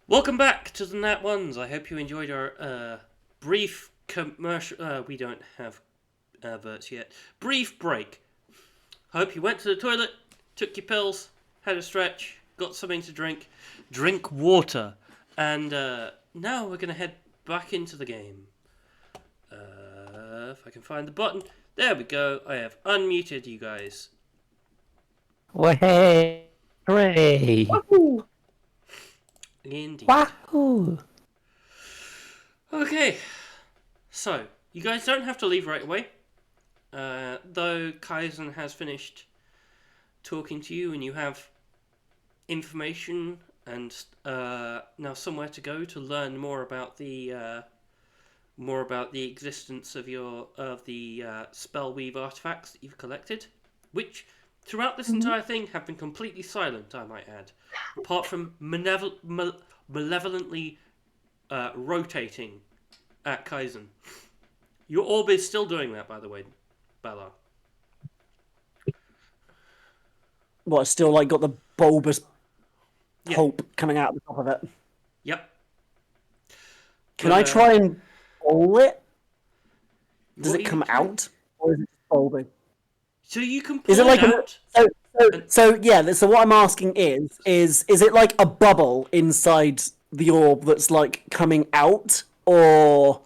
Welcome back to the Nat Ones. I hope you enjoyed our brief commercial... we don't have adverts yet. Brief break. I hope you went to the toilet, took your pills, had a stretch, got something to drink, drink water, and now we're going to head back into the game. If I can find the button. There we go. I have unmuted you guys. Way! Hooray! Wahoo! Indeed. Wahoo! Okay. So, you guys don't have to leave right away. Though Kaizen has finished talking to you and you have information and now somewhere to go to learn more about the existence of the Spellweave artifacts that you've collected, which throughout this entire thing have been completely silent, I might add, apart from malevolently rotating at Kaizen. Your orb is still doing that, by the way, Bella. What, still like got the bulbous Yeah. pulp coming out the top of it? Yep. Can But, I try and bowl it? Does what it are come you trying- out? Or is it just bulbing? So you can pull Is it like it a- out. So yeah, so what I'm asking is it like a bubble inside the orb that's like coming out, or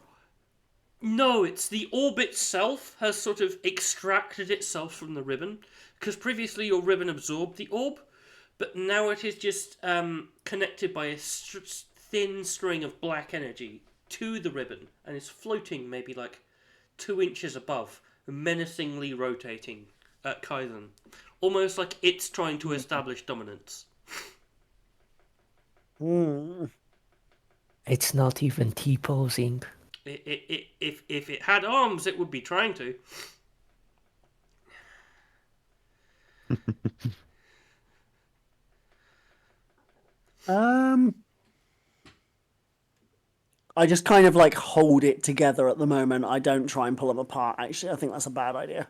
No, it's the orb itself has sort of extracted itself from the ribbon, because previously your ribbon absorbed the orb, but now it is just connected by a thin string of black energy to the ribbon, and is floating maybe like 2 inches above, menacingly rotating at Kaizen. Almost like it's trying to establish dominance. It's not even T-posing. If it had arms, it would be trying to. I just kind of like hold it together at the moment. I don't try and pull them apart. Actually, I think that's a bad idea.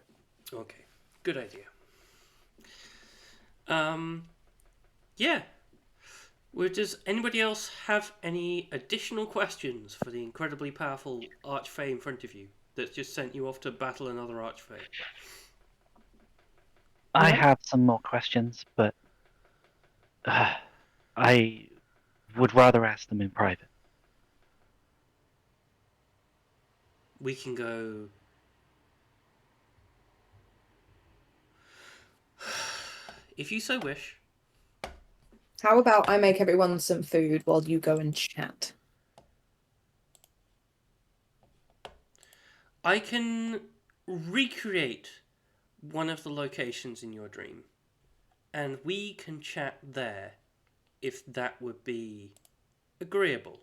Okay, good idea. Yeah. Well, does anybody else have any additional questions for the incredibly powerful Archfey in front of you that's just sent you off to battle another Archfey? I have some more questions, but I would rather ask them in private. We can go... If you so wish. How about I make everyone some food while you go and chat? I can recreate one of the locations in your dream, and we can chat there, if that would be agreeable.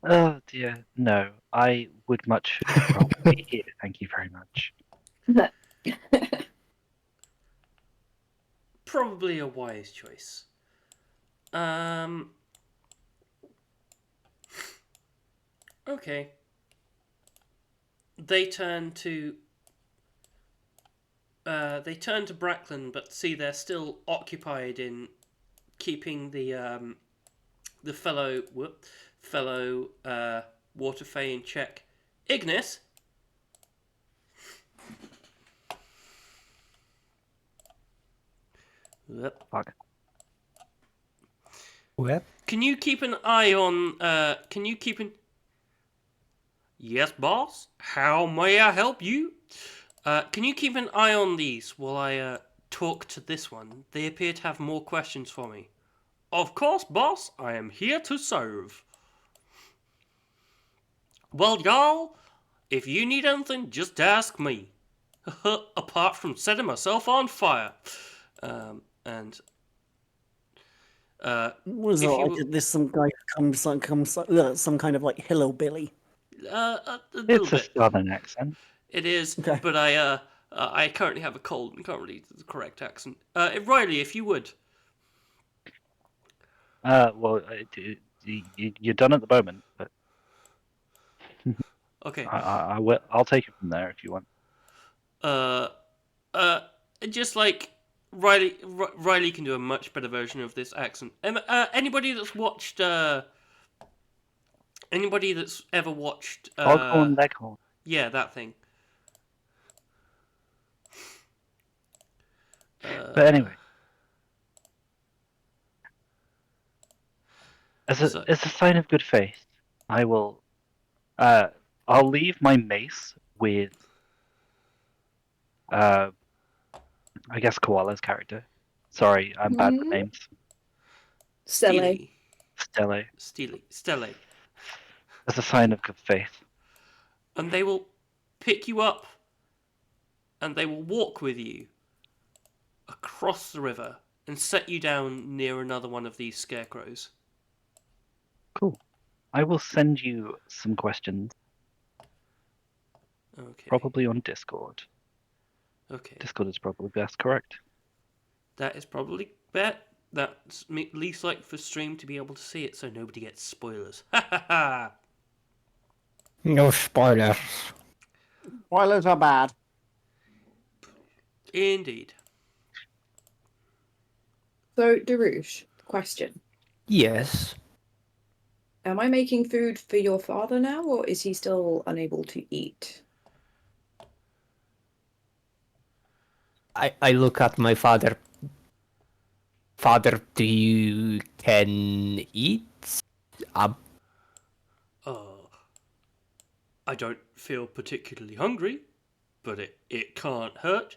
Oh dear, no. I would much rather be here. Thank you very much. Probably a wise choice. Okay. They turn to Brackland, but see they're still occupied in keeping the fellow water fay in check. Ignis. Yep. Fuck. Well, Can you keep an eye on? Can you keep an? Yes, boss. How may I help you? Can you keep an eye on these while I talk to this one? They appear to have more questions for me. Of course, boss. I am here to serve. Well, y'all, if you need anything, just ask me. Apart from setting myself on fire. And What is if it? you- Like, this some guy comes some kind of like hillbilly. a little It's a bit. southern accent. It is, Okay. but I currently have a cold and can't really do the correct accent. Riley, if you would. Well, you're done at the moment, but Okay. I will. I'll take it from there if you want. Uh, uh, just like Riley can do a much better version of this accent. Anybody that's watched, anybody that's ever watched, Foghorn Leghorn. yeah, that thing. But anyway, So- as a sign of good faith, I will. I'll leave my mace with. I guess Koala's character. Sorry, I'm bad with Mhm. names. Stella. Stele. As a sign of good faith. And they will pick you up and they will walk with you across the river and set you down near another one of these scarecrows. Cool. I will send you some questions, Okay. probably on Discord. Okay. Discord is probably best, correct? That is probably bet. That's least like for stream to be able to see it so nobody gets spoilers. Ha ha ha! no spoilers. Spoilers are bad. Indeed. So, Darush, question. Yes. Am I making food for your father now, or is he still unable to eat? I look at my father. Father, do you can eat? I don't feel particularly hungry, but it can't hurt.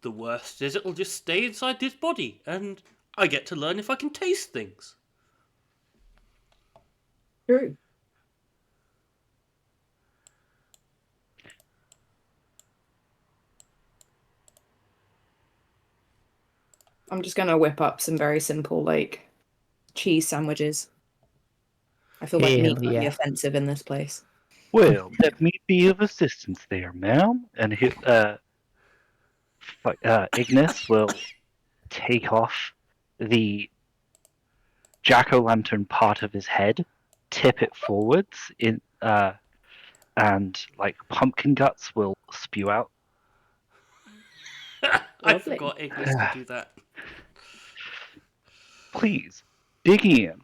The worst is it'll just stay inside this body, and I get to learn if I can taste things. True. I'm just gonna whip up some very simple, like, cheese sandwiches. I feel like Hell meat might be yeah. offensive in this place. Well, let me be of assistance there, ma'am. And Ignis will take off the jack-o'-lantern part of his head, tip it forwards and like pumpkin guts will spew out. I Lovely. forgot Ignis could do that. Please, dig in.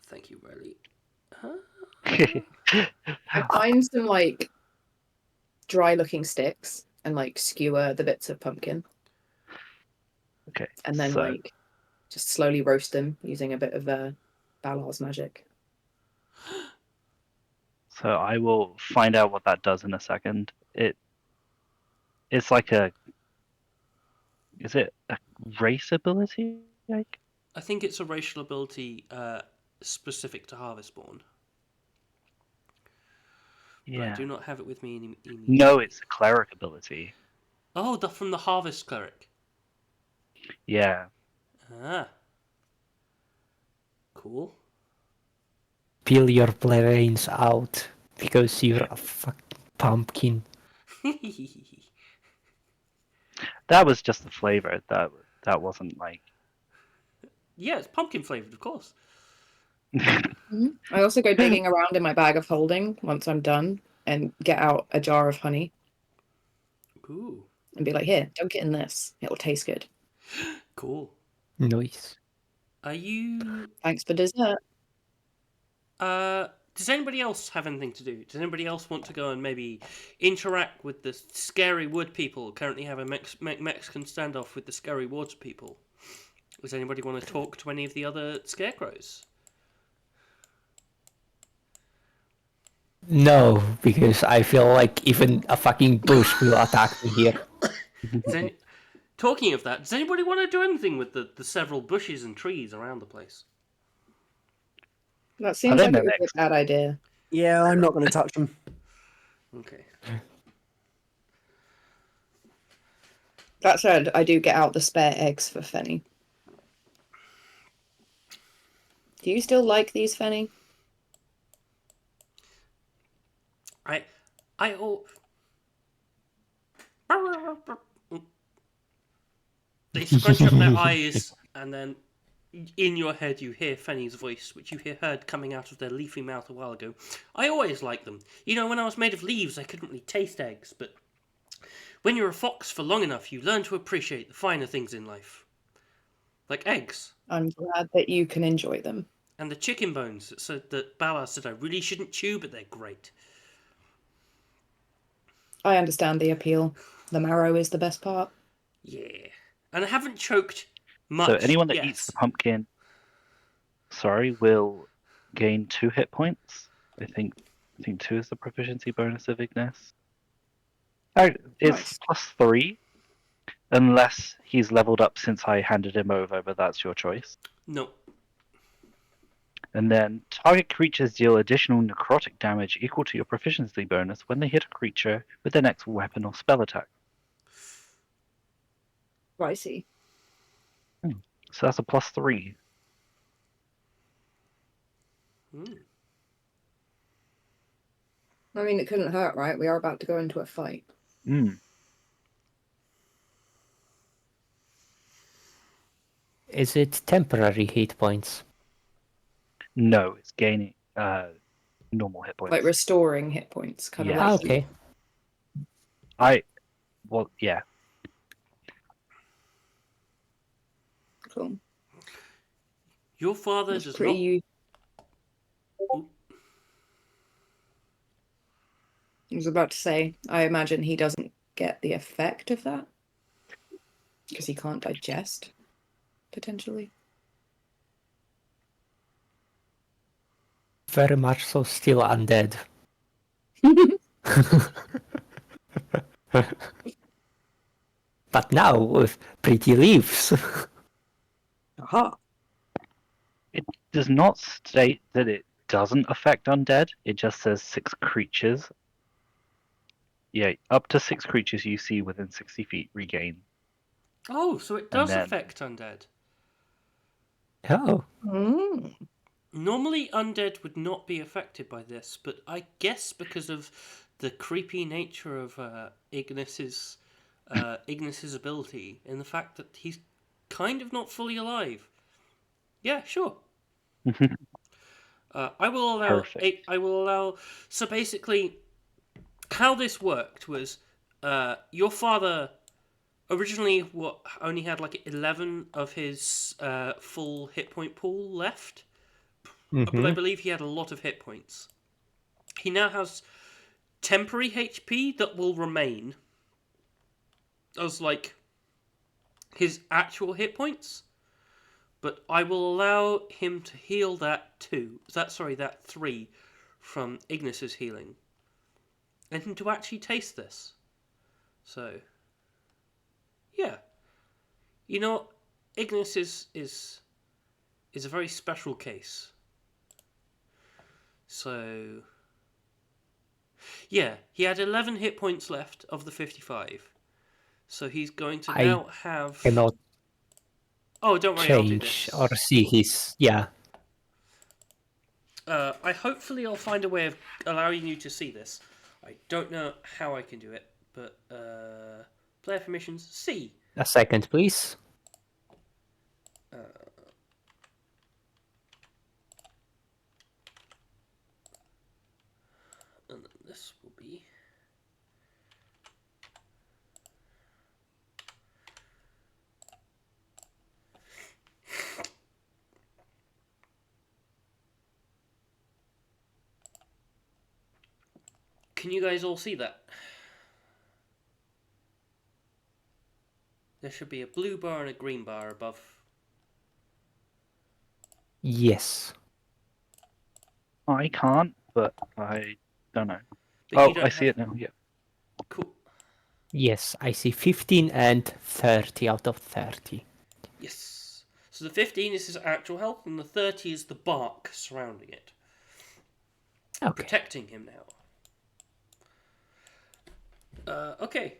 Thank you, Riley. Huh? I find some, like, dry-looking sticks and, like, skewer the bits of pumpkin, Okay. and then, so, like, just slowly roast them using a bit of Balar's magic. so I will find out what that does in a second. It's like is it a race ability? Like, I think it's a racial ability specific to Harvestborn. But I yeah. do not have it with me immediately. No, it's a cleric ability. Oh, from the Harvest Cleric. Yeah. Ah. Cool. spill your brains out because you're a fucking pumpkin. That was just the flavor. That wasn't like. Yeah, it's pumpkin flavored, of course. Mhm. I also go digging around in my bag of holding once I'm done and get out a jar of honey Ooh, and be like, here, dunk it in this. It'll taste good. cool. Nice. Are you? Thanks for dessert. Does anybody else have anything to do? Does anybody else want to go and maybe interact with the scary wood people? Currently have a Mexican standoff with the scary woods people. Does anybody want to talk to any of the other scarecrows? No, because I feel like even a fucking bush will attack me here. Talking of that, does anybody want to do anything with the several bushes and trees around the place? That seems they like it would mimics? be a bad idea. Yeah, I'm not going to touch them. Okay. That said, I do get out the spare eggs for Fenny. Do you still like these, Fenny? They scrunch up their eyes, and then in your head you hear Fenny's voice, which you heard coming out of their leafy mouth a while ago. I always liked them. You know, when I was made of leaves, I couldn't really taste eggs, but when you're a fox for long enough, you learn to appreciate the finer things in life. Like eggs. I'm glad that you can enjoy them. And the chicken bones that Bala said I really shouldn't chew, but they're great. I understand the appeal. The marrow is the best part. Yeah. And I haven't choked much. So anyone that yes. eats the pumpkin, will gain 2 hit points. I think 2 is the proficiency bonus of Ignis. It's Nice. +3, unless he's leveled up since I handed him over, but that's your choice. No. And then target creatures deal additional necrotic damage equal to your proficiency bonus when they hit a creature with their next weapon or spell attack. Pricey. So that's a +3. I mean, it couldn't hurt, right? We are about to go into a fight. Is it temporary hit points? No, it's gaining normal hit points. Like restoring hit points, kind of Yeah. like Okay. Yeah. cool. Your father That's does pretty. not. I was about to say, I imagine he doesn't get the effect of that because he can't digest, potentially. Very much so still undead. But now with pretty leaves. Aha. It does not state that it doesn't affect undead. It just says 6 creatures. Yeah, up to 6 creatures you see within 60 feet regain. Oh, so it does then- affect undead. Oh. Mm. Normally, undead would not be affected by this, but I guess because of the creepy nature of Ignis's ability, and the fact that he's kind of not fully alive. Yeah, sure. I will allow. Perfect. I will allow. So basically, how this worked was, your father originally only had like 11 of his full hit point pool left. But I believe he had a lot of hit points. He now has temporary HP that will remain as like his actual hit points, but I will allow him to heal that 3 from Ignis's healing, and him to actually taste this. So, yeah, you know, Ignis is a very special case. So, yeah, he had 11 hit points left of the 55. So he's going to I now have... Cannot Oh, don't worry, I'll do change this. or see his. Yeah. Hopefully I'll find a way of allowing you to see this. I don't know how I can do it, but player permissions C. A second, please. And then this will be. Can you guys all see that? There should be a blue bar and a green bar above. Yes. I can't, but I don't know. But Oh, you don't I see have- it now. Yeah. Cool. Yes, I see 15 and 30 out of 30. Yes. So the 15 is his actual health, and the 30 is the bark surrounding it, Okay. protecting him now. Okay.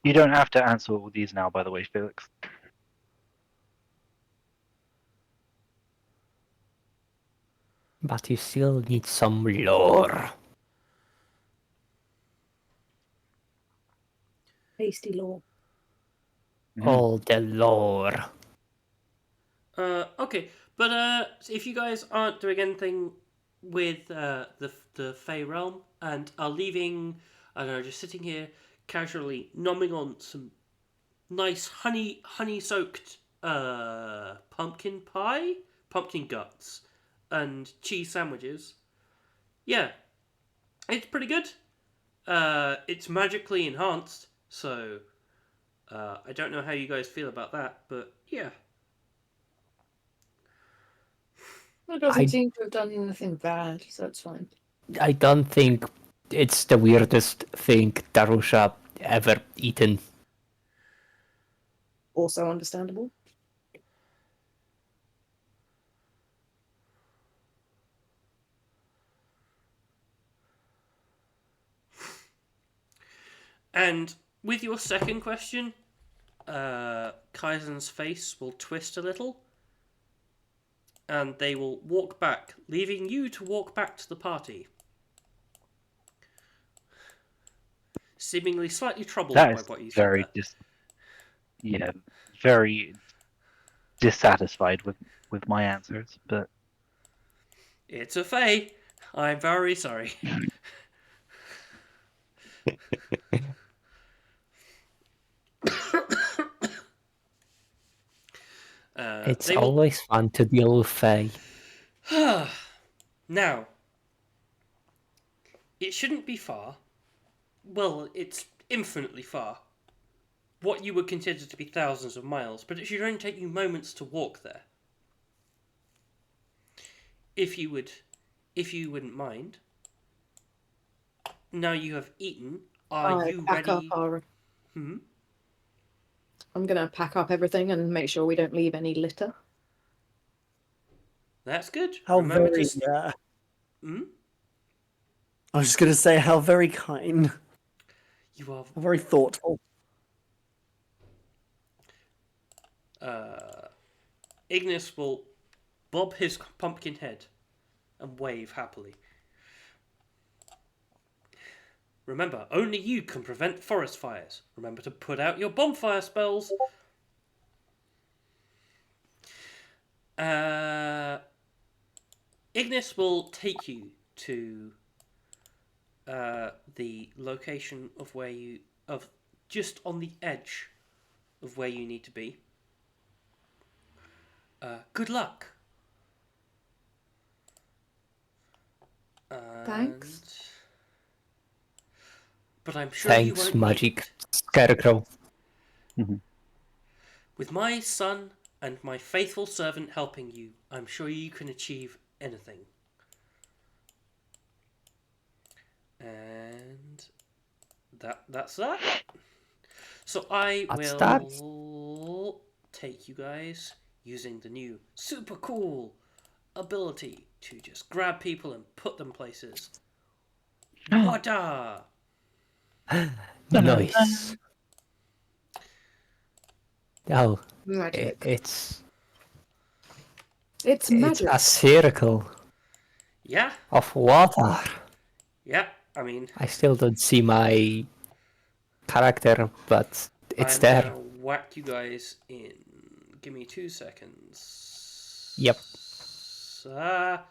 You don't have to answer all these now, by the way, Felix. But you still need some lore. Hasty law. All the lore. Okay, but if you guys aren't doing anything with the Fey realm and are leaving, I don't know, just sitting here casually nomming on some nice honey soaked pumpkin pie, pumpkin guts, and cheese sandwiches. Yeah, it's pretty good. It's magically enhanced, so I don't know how you guys feel about that, but yeah. It doesn't I- seem to have done anything bad, so that's fine. I don't think it's the weirdest thing Darusha ever eaten. Also understandable. And with your second question, Kaizen's face will twist a little, and they will walk back, leaving you to walk back to the party. Seemingly slightly troubled That by is what you said very there. very dissatisfied with my answers, but It's a Fae. I'm very sorry. It's they will- always fun to deal with Fae. Now, it shouldn't be far. Well, it's infinitely far. What you would consider to be thousands of miles, but it should only take you moments to walk there. If you wouldn't mind. Now you have eaten. Are you pack ready? up our... Hmm? I'm going to pack up everything and make sure we don't leave any litter. That's good. How Remember very. to. Hmm? I was just going to say how very kind, You are. how very thoughtful. Ignis will bob his pumpkin head and wave happily. Remember, only you can prevent forest fires. Remember to put out your bonfire spells. Ignis will take you to the location of where you just on the edge of where you need to be. Good luck. Thanks. And- But I'm sure you Thanks, won't Magic need it. Scarecrow. With my son and my faithful servant helping you, I'm sure you can achieve anything. And that's that. So I That's will take you guys using the new super cool ability to just grab people and put them places. Wada! Nice. Oh, Magic. it's It's it's magic. a circle Yeah, of water. yeah. I mean, I still don't see my character, but it's I'm there. gonna whack you guys in. Give me 2 seconds. Yep. There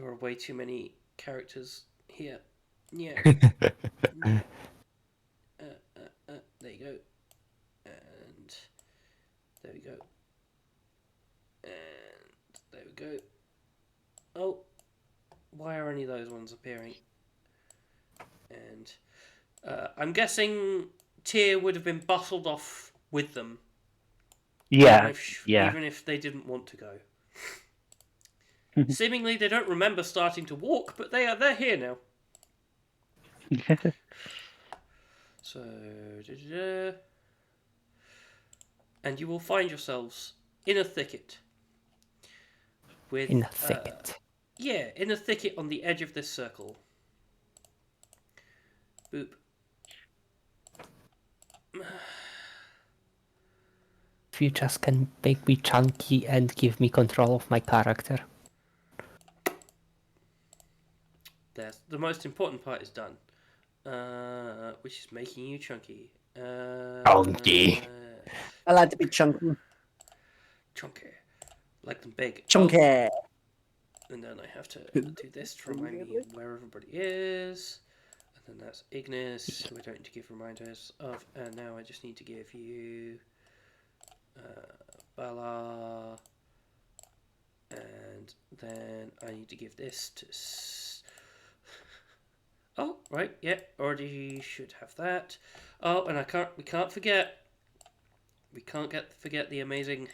are way too many characters here. Yeah. There you go. And there we go. And there we go. Oh, why are any of those ones appearing? And I'm guessing Tyr would have been bustled off with them. Yeah, Even if they didn't want to go. Seemingly they don't remember starting to walk, but they're here now. So, and you will find yourselves in a thicket. With In a thicket. yeah, in a thicket on the edge of this circle. Boop. If you just can make me chunky and give me control of my character. There's the most important part is done. Which is making you chunky. Chunky. I like to be chunky. Chunky. Like them big. Chunky. Oh, and then I have to do this to remind me where everybody is. And then that's Ignis, who I don't need to give reminders of. And now I just need to give you Bala. And then I need to give this to... Oh, right, yeah, already should have that. Oh, and we can't forget the amazing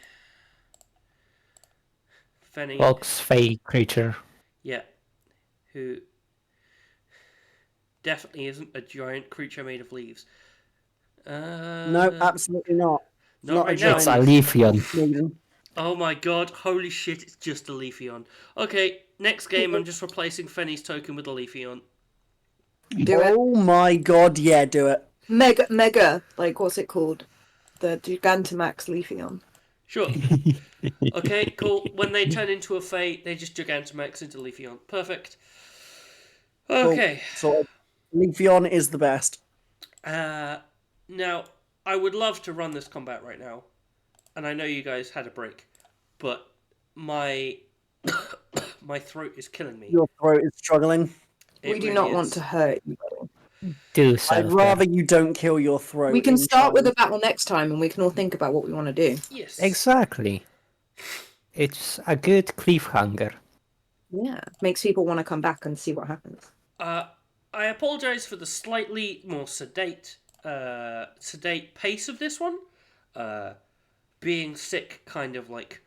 Fenny. Box fey creature. Yeah, who definitely isn't a giant creature made of leaves. No, absolutely not. Not right a now. It's a giant Leafeon. maiden. Oh my god, holy shit, it's just a Leafeon. Okay, next game I'm just replacing Fenny's token with a Leafeon. Do it. Oh my god, yeah, do it. Mega, like what's it called? The Gigantamax Leafeon. Sure. Okay, cool. When they turn into a Fae, they just Gigantamax into Leafeon. Perfect. Okay. So, Leafeon is the best. Now, I would love to run this combat right now. And I know you guys had a break. But my my throat is killing me. Your throat is struggling. It We do really not is. want to hurt you. Do I'd something. rather you don't kill your throat. We can in start with time. a battle next time and we can all think about what we want to do. Yes. Exactly. It's a good cliffhanger. Yeah. Makes people want to come back and see what happens. I apologise for the slightly more sedate pace of this one. Being sick kind of like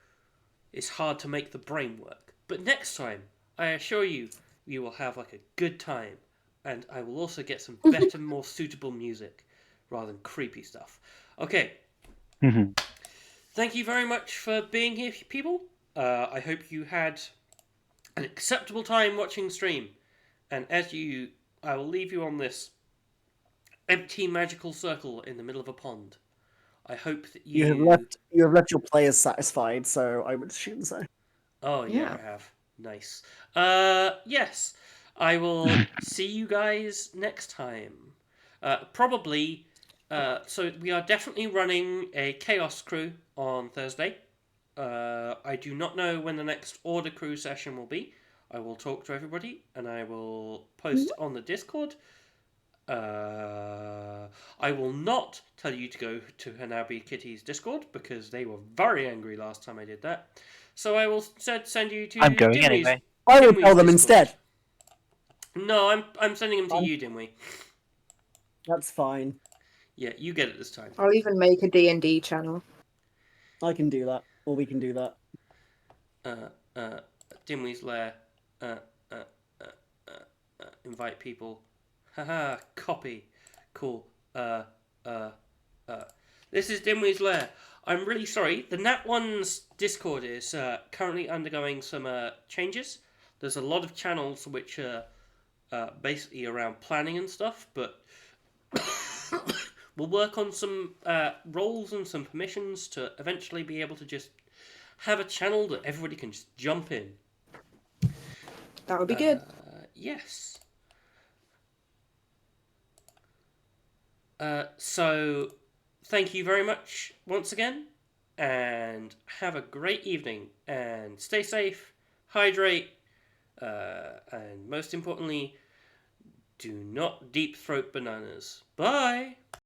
it's hard to make the brain work. But next time, I assure you, you will have like a good time. And I will also get some better, more suitable music rather than creepy stuff. Okay. Thank you very much for being here, people. I hope you had an acceptable time watching the stream. And I will leave you on this empty magical circle in the middle of a pond. I hope that You have left your players satisfied, so I would assume so. Oh, yeah, Yeah. I have. Nice. Yes. I will see you guys next time. Probably. So we are definitely running a Chaos Crew on Thursday. I do not know when the next Order Crew session will be. I will talk to everybody and I will post on the Discord. I will not tell you to go to Hanabi Kitty's Discord because they were very angry last time I did that. So I will send you to I'm going Dimwey's- anyway. I will Dimwey's tell them Discord. instead. No, I'm sending them to you, Dimwey. That's fine. Yeah, you get it this time. I'll even make a D&D channel. I can do that. or we can do that. Dimwey's lair. Invite people. Haha, copy. Cool. This is Dimwey's lair. I'm really sorry. The Nat One's Discord is currently undergoing some changes. There's a lot of channels which are basically around planning and stuff, but we'll work on some roles and some permissions to eventually be able to just have a channel that everybody can just jump in. That would be good. Yes. So, thank you very much once again, and have a great evening, and stay safe, hydrate, and most importantly, do not deep throat bananas. Bye!